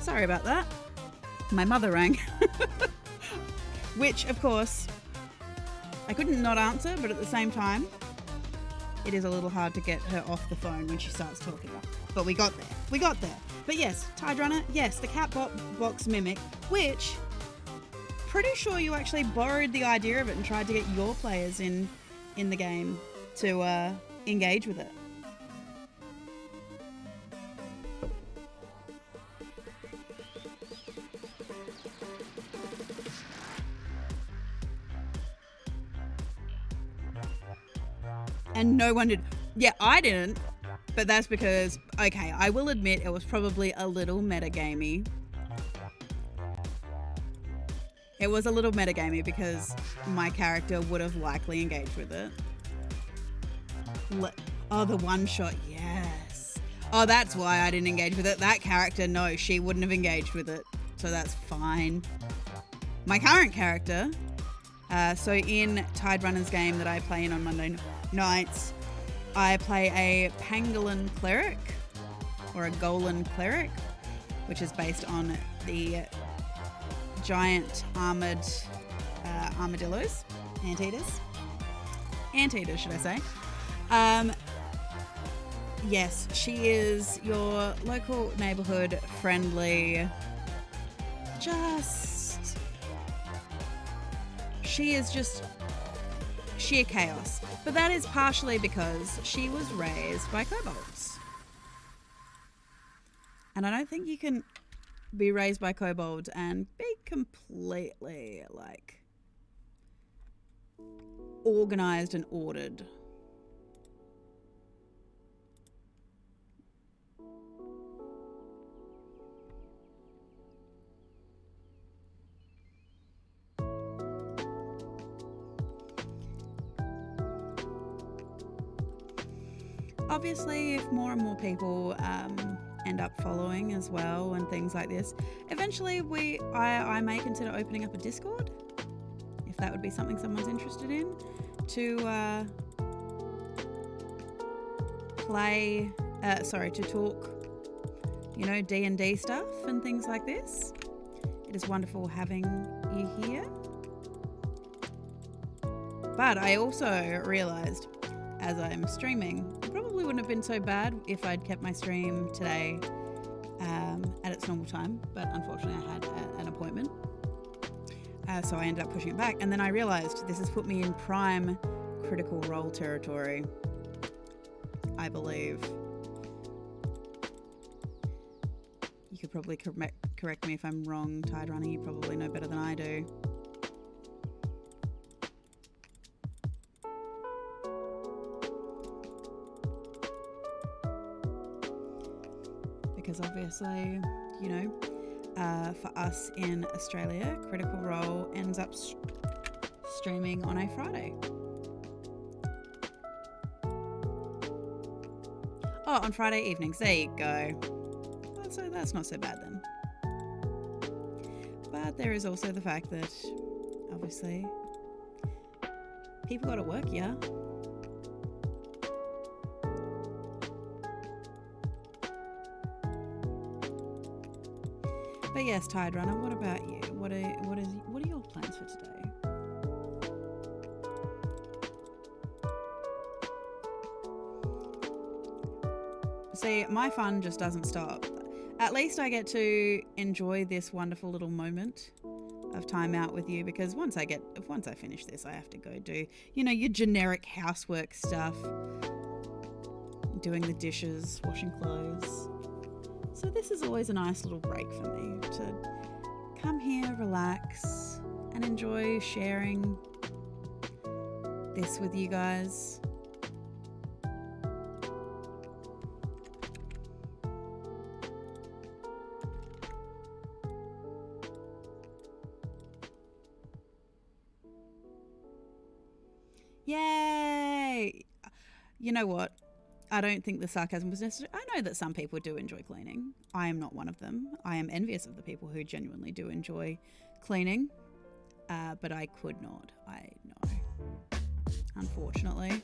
Speaker 1: Sorry about that. My mother rang. Which, of course, I couldn't not answer, but at the same time, it is a little hard to get her off the phone when she starts talking. But we got there. We got there. But yes, Tide Runner, yes, the cat box mimic, which pretty sure you actually borrowed the idea of it and tried to get your players in the game to engage with it. And no one did. Yeah, I didn't. But that's because, okay, I will admit it was probably a little metagamey. It was a little metagamey because my character would have likely engaged with it. Oh, the one shot, yes. Oh, that's why I didn't engage with it. That character, no, she wouldn't have engaged with it. So that's fine. My current character, so in Tide Runner's game that I play in on Monday nights, I play a pangolin cleric, or a golan cleric, which is based on the giant armored armadillos, anteaters, should I say. Yes, she is your local neighborhood friendly, she is just sheer chaos. But that is partially because she was raised by kobolds. And I don't think you can be raised by kobolds and be completely, like, organized and ordered. Obviously, if more and more people end up following as well and things like this, eventually I may consider opening up a Discord, if that would be something someone's interested in, to to talk, you know, D&D stuff and things like this. It is wonderful having you here. But I also realized, as I'm streaming, it probably wouldn't have been so bad if I'd kept my stream today at its normal time, but unfortunately I had an appointment, so I ended up pushing it back. And then I realized this has put me in prime Critical Role territory, I believe. You could probably correct me if I'm wrong, Tide Runner. You probably know better than I do. Because obviously, you know, for us in Australia, Critical Role ends up streaming on a Friday. Oh, on Friday evenings. There you go. Well, so that's not so bad then. But there is also the fact that, obviously, people got to work, yeah? But yes, Tide Runner, what about you? What are your plans for today? See, my fun just doesn't stop. At least I get to enjoy this wonderful little moment of time out with you, because once I finish this, I have to go do, you know, your generic housework stuff, doing the dishes, washing clothes. So this is always a nice little break for me to come here, relax, and enjoy sharing this with you guys. Yay! You know what? I don't think the sarcasm was necessary. I know that some people do enjoy cleaning. I am not one of them. I am envious of the people who genuinely do enjoy cleaning. But I could not. I know. Unfortunately.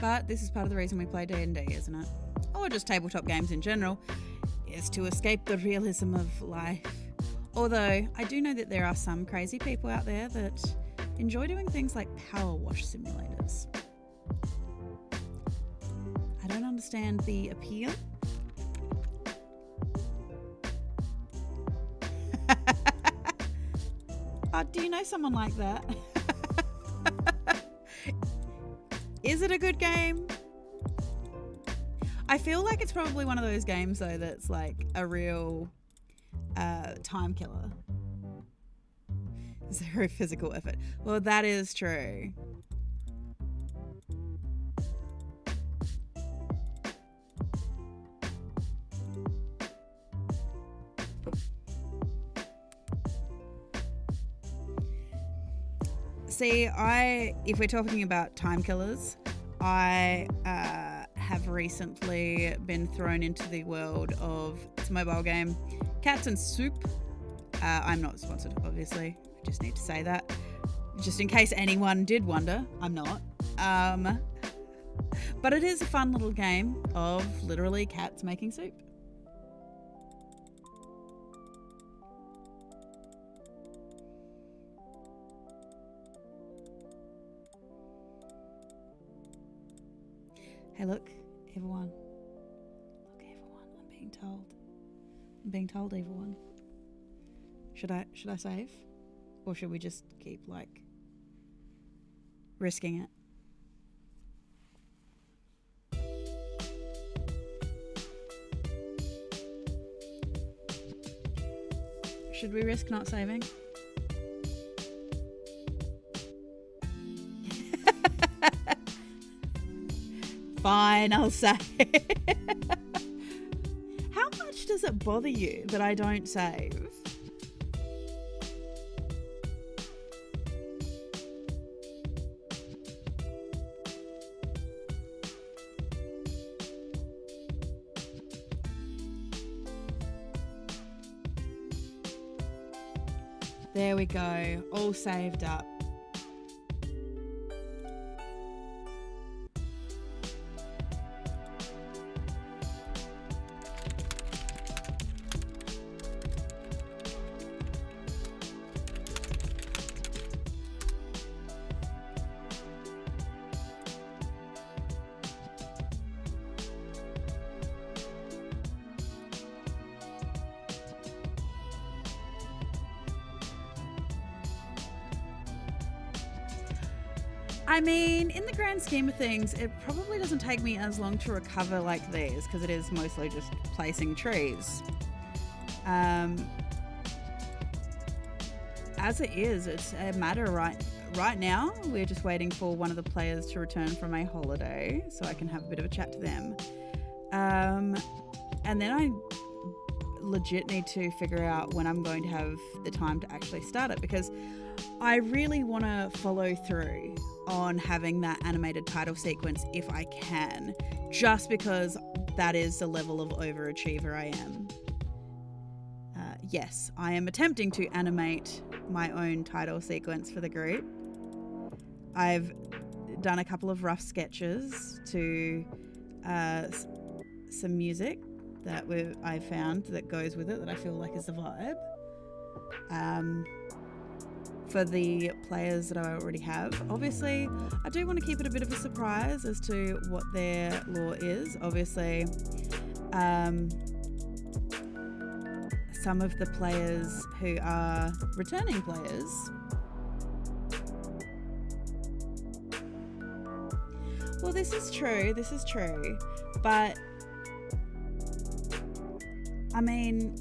Speaker 1: But this is part of the reason we play D&D, isn't it? Or just tabletop games in general, is to escape the realism of life. Although, I do know that there are some crazy people out there that enjoy doing things like power wash simulators. I don't understand the appeal. Oh, do you know someone like that? Is it a good game? I feel like it's probably one of those games, though, that's like a real time killer. Zero physical effort. Well, that is true. See, if we're talking about time killers, I have recently been thrown into the world of this mobile game, Cats and Soup. I'm not sponsored, obviously. I just need to say that. Just in case anyone did wonder, I'm not. But it is a fun little game of literally cats making soup. Hey, look, everyone. Look, everyone. I'm being told. I'm being told, everyone. Should I save? Or should we just keep, like, risking it? Should we risk not saving? Fine, I'll save. How much does it bother you that I don't save? There we go, all saved up. I mean, in the grand scheme of things, it probably doesn't take me as long to recover like these, because it is mostly just placing trees. As it is, it's a matter right now. We're just waiting for one of the players to return from a holiday so I can have a bit of a chat to them. And then I legit need to figure out when I'm going to have the time to actually start it, because I really want to follow through on having that animated title sequence if I can, just because that is the level of overachiever I am. Yes, I am attempting to animate my own title sequence for the group. I've done a couple of rough sketches to some music that I found that goes with it that I feel like is the vibe. For the players that I already have. Obviously, I do want to keep it a bit of a surprise as to what their lore is. Obviously, some of the players who are returning players, well, this is true, but I mean,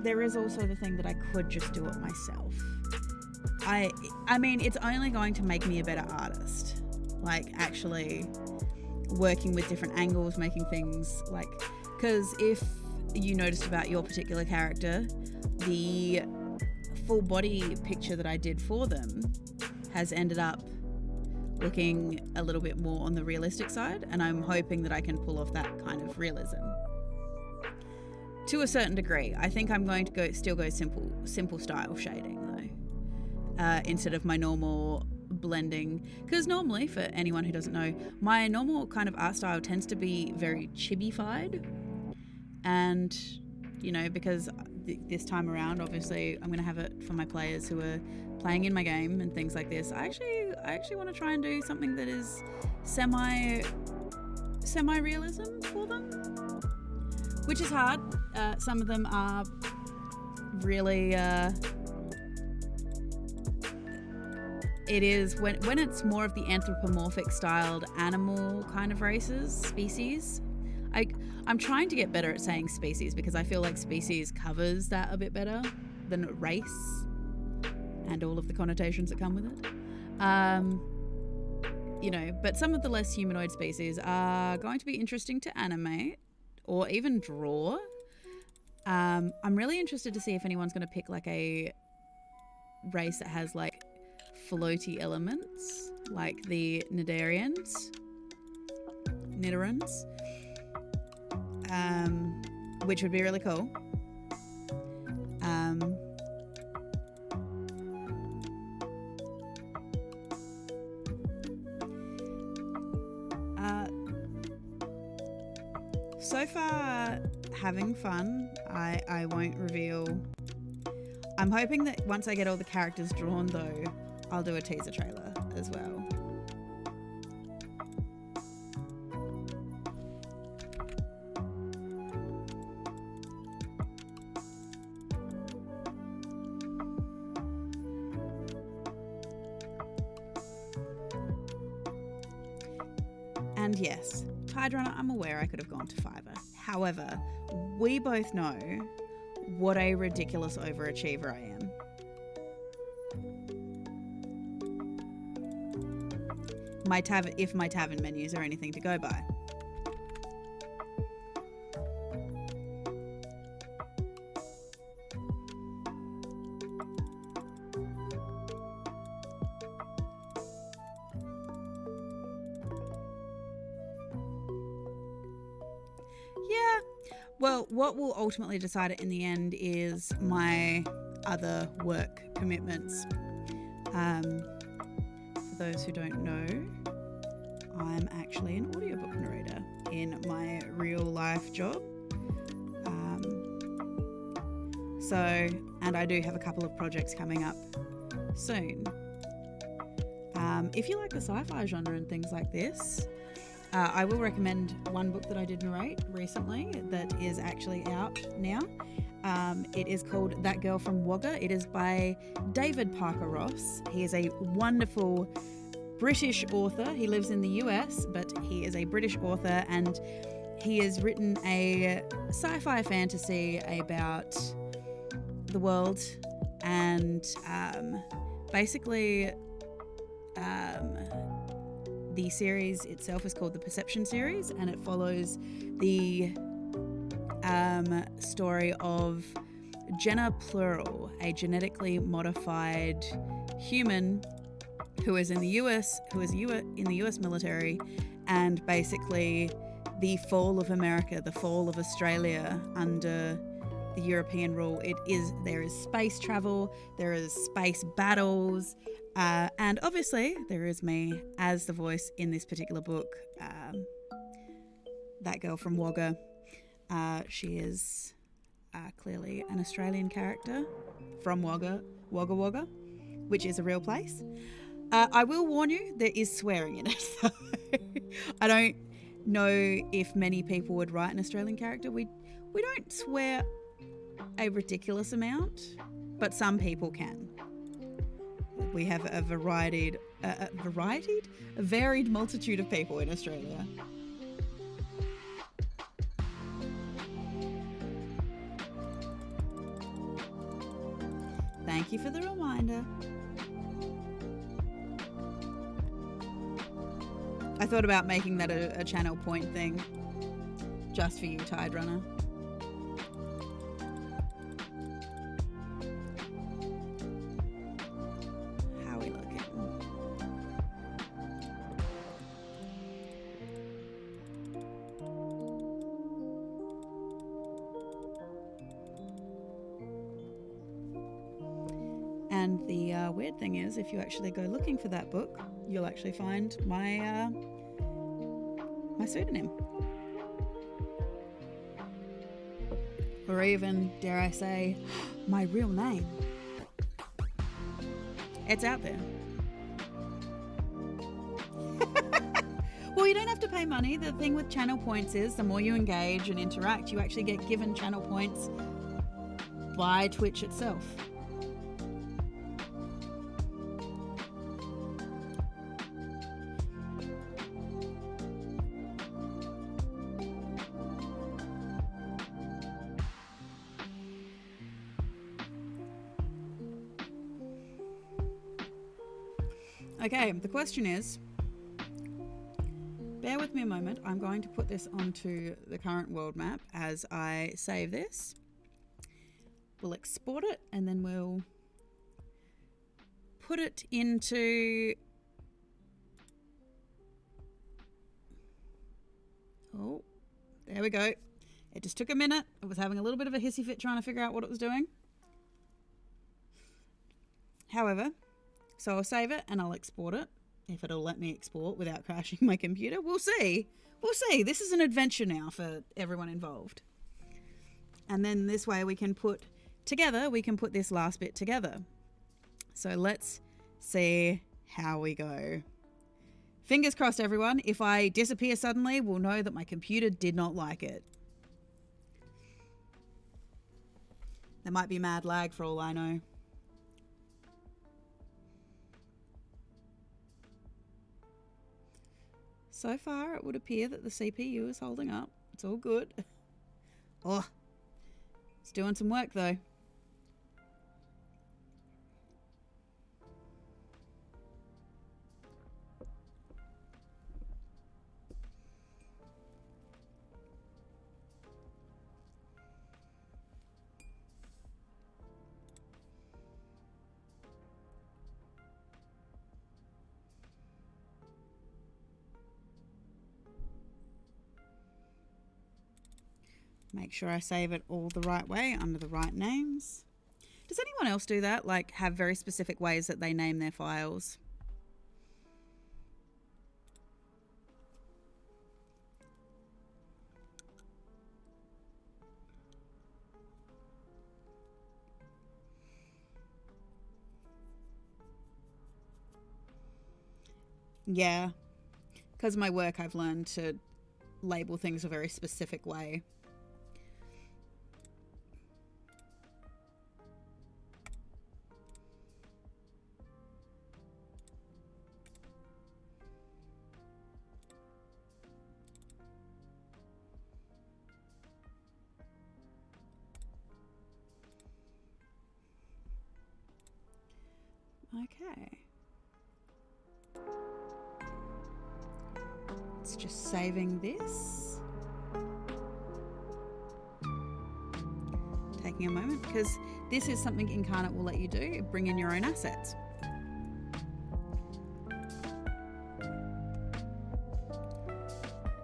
Speaker 1: there is also the thing that I could just do it myself. I mean, it's only going to make me a better artist. Like, actually working with different angles, making things like... Because if you noticed about your particular character, the full body picture that I did for them has ended up looking a little bit more on the realistic side, and I'm hoping that I can pull off that kind of realism. To a certain degree. I think I'm going to still go simple style shading, though. Instead of my normal blending, because normally, for anyone who doesn't know, my normal kind of art style tends to be very chibi-fied, and you know, because this time around, obviously I'm going to have it for my players who are playing in my game and things like this. I actually want to try and do something that is semi-realism for them, which is hard. Some of them are really it is when it's more of the anthropomorphic styled animal kind of species. I'm trying to get better at saying species, because I feel like species covers that a bit better than race and all of the connotations that come with it. You know, but some of the less humanoid species are going to be interesting to animate or even draw. I'm really interested to see if anyone's going to pick like a race that has like floaty elements, like the Nidarians, which would be really cool. So far, having fun. I won't reveal. I'm hoping that once I get all the characters drawn, though, I'll do a teaser trailer as well. And yes, Tide Runner, I'm aware I could have gone to Fiverr. However, we both know what a ridiculous overachiever I am. If my tavern menus are anything to go by. Yeah, well, what will ultimately decide it in the end is my other work commitments. For those who don't know, I'm actually an audiobook narrator in my real life job. And I do have a couple of projects coming up soon. If you like the sci-fi genre and things like this, I will recommend one book that I did narrate recently that is actually out now. It is called That Girl from Wagga. It is by David Parker Ross. He is a wonderful British author. He lives in the US, but he is a British author, and he has written a sci-fi fantasy about the world, and basically the series itself is called the Perception series, and it follows the story of Jenna Plural, a genetically modified human who is in the US, in the US military, and basically the fall of America, the fall of Australia under the European rule. There is space travel, there is space battles, and obviously there is me as the voice in this particular book, That Girl from Wagga. She is clearly an Australian character from Wagga, which is a real place. I will warn you, there is swearing in it. So I don't know if many people would write an Australian character. We don't swear a ridiculous amount, but some people can. We have a varied multitude of people in Australia. Thank you for the reminder. I thought about making that a channel point thing just for you, Tide Runner. How are we looking? And the weird thing is, if you actually go looking for that book, you'll actually find my my pseudonym, or even, dare I say, my real name. It's out there. Well, you don't have to pay money. The thing with channel points is the more you engage and interact, you actually get given channel points by Twitch itself. Okay, the question is, bear with me a moment, I'm going to put this onto the current world map as I save this. We'll export it and then we'll put it into... Oh, there we go. It just took a minute. I was having a little bit of a hissy fit trying to figure out what it was doing. However, so I'll save it and I'll export it, if it'll let me export without crashing my computer. We'll see. We'll see. This is an adventure now for everyone involved. And then this way we can put this last bit together. So let's see how we go. Fingers crossed, everyone. If I disappear suddenly, we'll know that my computer did not like it. There might be mad lag for all I know. So far, it would appear that the CPU is holding up. It's all good. Oh, it's doing some work though. Make sure I save it all the right way under the right names. Does anyone else do that? Like have very specific ways that they name their files? Yeah, because of my work, I've learned to label things a very specific way. Okay. It's just saving this. Taking a moment, because this is something Incarnate will let you do, bring in your own assets.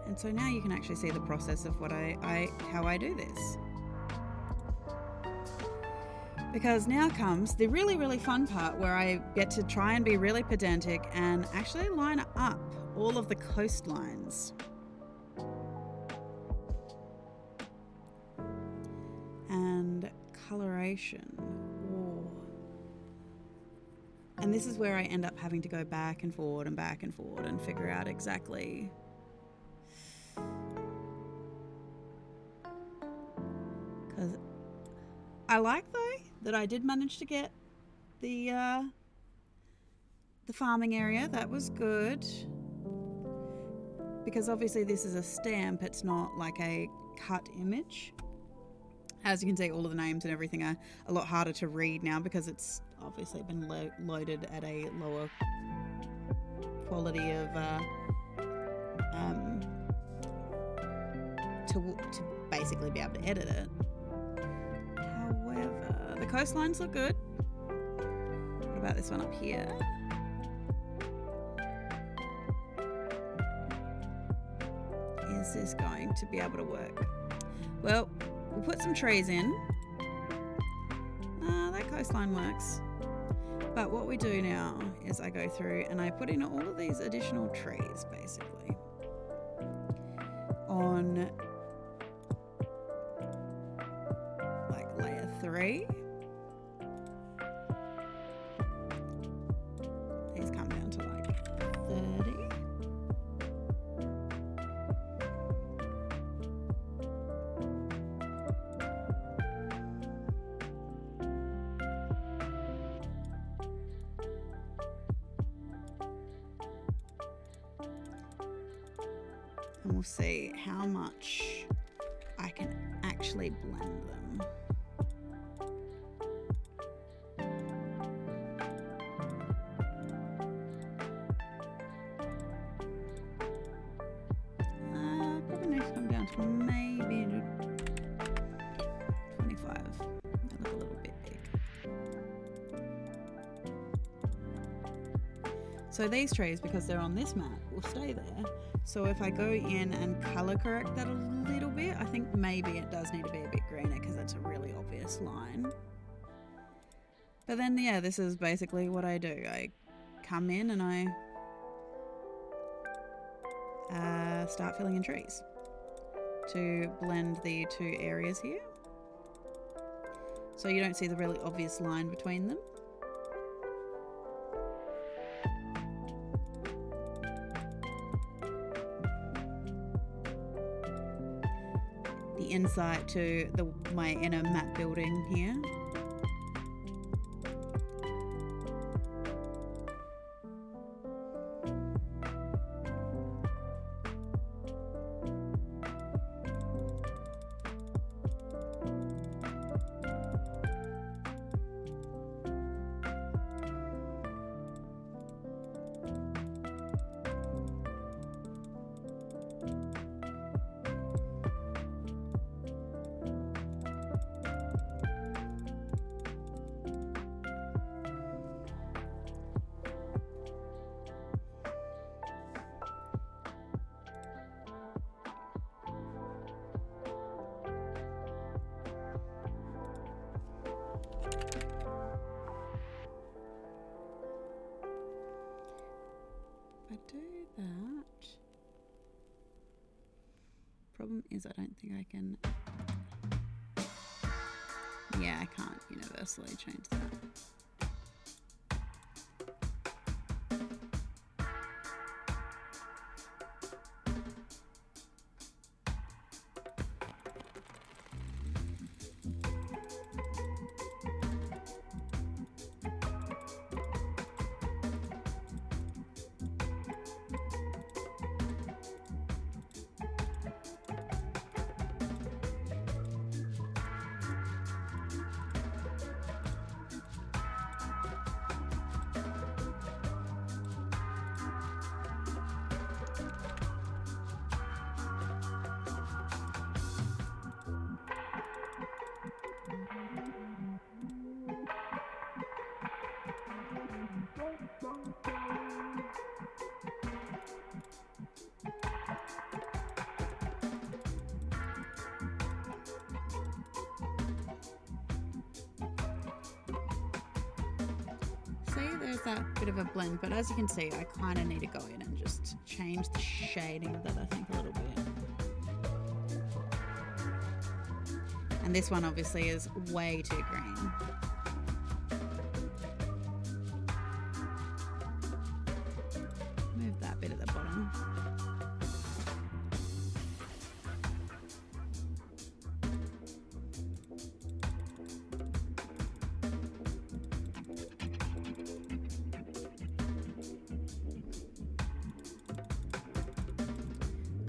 Speaker 1: And so now you can actually see the process of what how I do this. Because now comes the really, really fun part where I get to try and be really pedantic and actually line up all of the coastlines. And coloration. Ooh. And this is where I end up having to go back and forward and figure out exactly because I like though that I did manage to get the farming area. That was good. Because obviously this is a stamp, it's not like a cut image. As you can see, all of the names and everything are a lot harder to read now because it's obviously been loaded at a lower quality of to basically be able to edit it. However, the coastlines look good. What about this one up here? Is this going to be able to work? Well, we'll put some trees in. That coastline works. But what we do now is I go through and I put in all of these additional trees, basically, on like layer 3. These come down to like 30. And we'll see how much I can actually blend them. Probably needs to come down to maybe 25. They look a little bit big. So these trees, because they're on this map, will stay there. So if I go in and color correct that a little bit, I think maybe it does need to be a bit greener because it's a really obvious line. But then, yeah, this is basically what I do. I come in and I start filling in trees to blend the two areas here. So you don't see the really obvious line between them. Insight to my inner map building here. I do that, problem is I don't think I can, yeah, I can't universally change that. There's that bit of a blend, but as you can see, I kind of need to go in and just change the shading of that, I think, a little bit. And this one obviously is way too green. Move that bit at the bottom.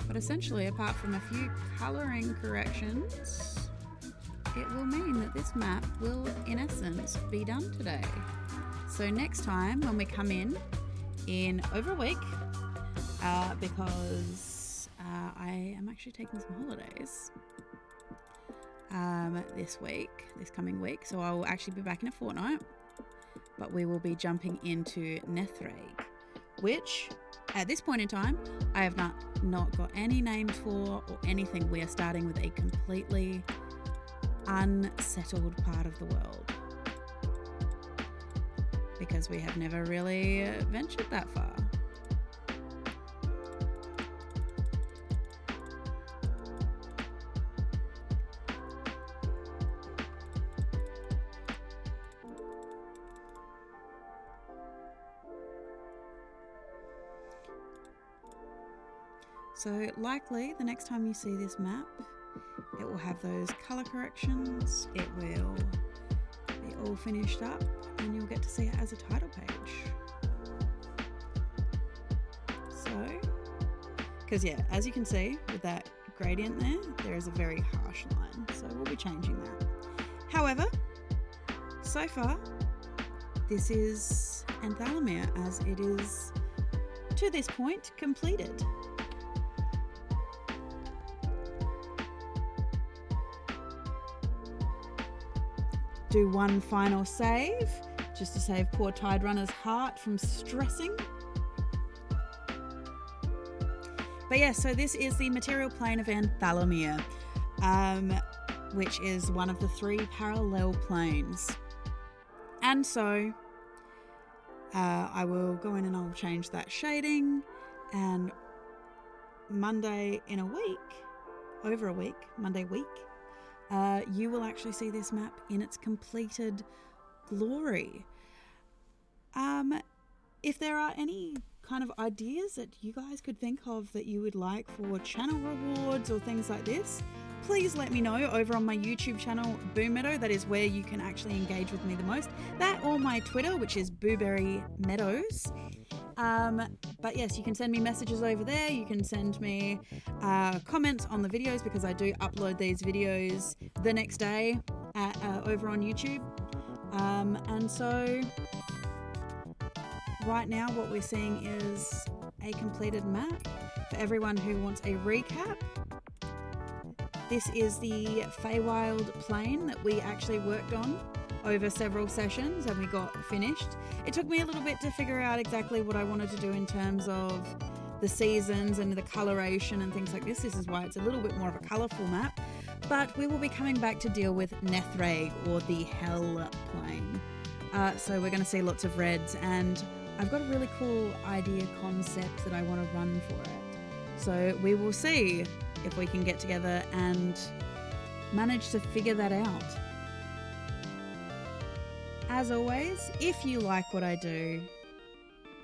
Speaker 1: But essentially, apart from a few colouring corrections, it will mean that this map will, in essence, be done today. So next time when we come in over a week, because I am actually taking some holidays this coming week, so I will actually be back in a fortnight, but we will be jumping into Nethreg, which at this point in time, I have not got any names for or anything. We are starting with a completely unsettled part of the world because we have never really ventured that far. So likely the next time you see this map, it will have those color corrections, it will be all finished up, and you'll get to see it as a title page. So, because yeah, as you can see with that gradient there is a very harsh line, so we'll be changing that. However, so far, this is Anthalamyr as it is, to this point, completed. Do one final save, just to save poor Tide Runner's heart from stressing. But yeah, so this is the material plane of Anthalamyr, which is one of the 3 parallel planes. And so I will go in and I'll change that shading, and Monday week, you will actually see this map in its completed glory. If there are any kind of ideas that you guys could think of that you would like for channel rewards or things like this, please let me know over on my YouTube channel, Boomeadow. That is where you can actually engage with me the most. That or my Twitter, which is Boomeadows. But yes, you can send me messages over there. You can send me comments on the videos, because I do upload these videos the next day over on YouTube. And so right now what we're seeing is a completed map. For everyone who wants a recap, this is the Feywild plane that we actually worked on over several sessions and we got finished. It took me a little bit to figure out exactly what I wanted to do in terms of the seasons and the coloration and things like this. This is why it's a little bit more of a colourful map. But we will be coming back to deal with Nethreg, or the Hell plane. So we're going to see lots of reds, and I've got a really cool idea concept that I want to run for it. So we will see if we can get together and manage to figure that out. As always, if you like what I do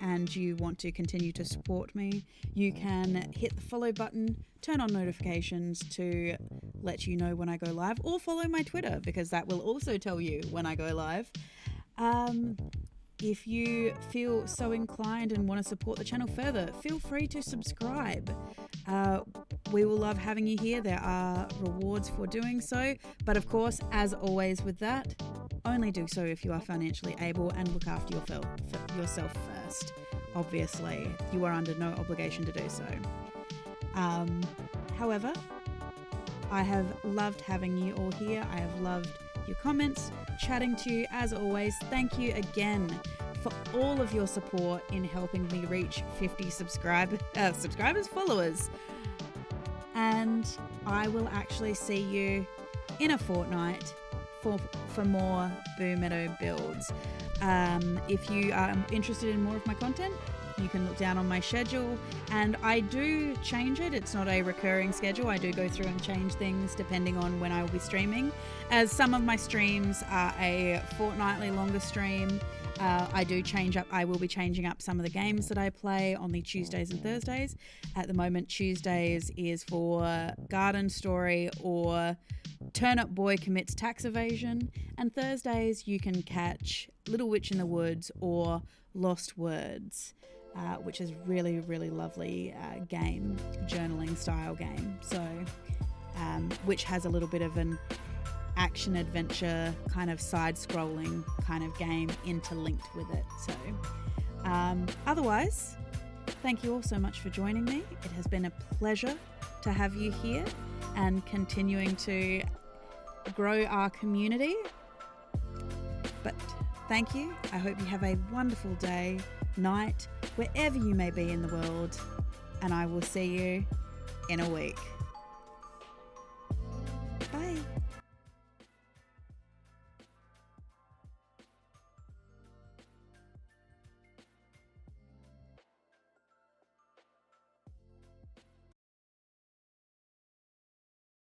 Speaker 1: and you want to continue to support me, you can hit the follow button, turn on notifications to let you know when I go live, or follow my Twitter because that will also tell you when I go live. If you feel so inclined and want to support the channel further, feel free to subscribe. We will love having you here. There are rewards for doing so, but of course, as always with that, only do so if you are financially able and look after yourself first. Obviously, you are under no obligation to do so. However, I have loved having you all here. I have loved your comments, chatting to you. As always, thank you again for all of your support in helping me reach 50 followers. And I will actually see you in a fortnight for more Boomeadow builds. If you are interested in more of my content, you can look down on my schedule, and I do change it. It's not a recurring schedule. I do go through and change things depending on when I will be streaming, as some of my streams are a fortnightly longer stream. I will be changing up some of the games that I play on the Tuesdays and Thursdays. At the moment, Tuesdays is for Garden Story or Turnip Boy Commits Tax Evasion, and Thursdays you can catch Little Witch in the Woods or Lost Words, which is really, really lovely game, journaling style game. So, which has a little bit of an action adventure kind of side-scrolling kind of game interlinked with it. So, otherwise, thank you all so much for joining me. It has been a pleasure to have you here and continuing to grow our community. But thank you. I hope you have a wonderful day, night, wherever you may be in the world, and I will see you in a week.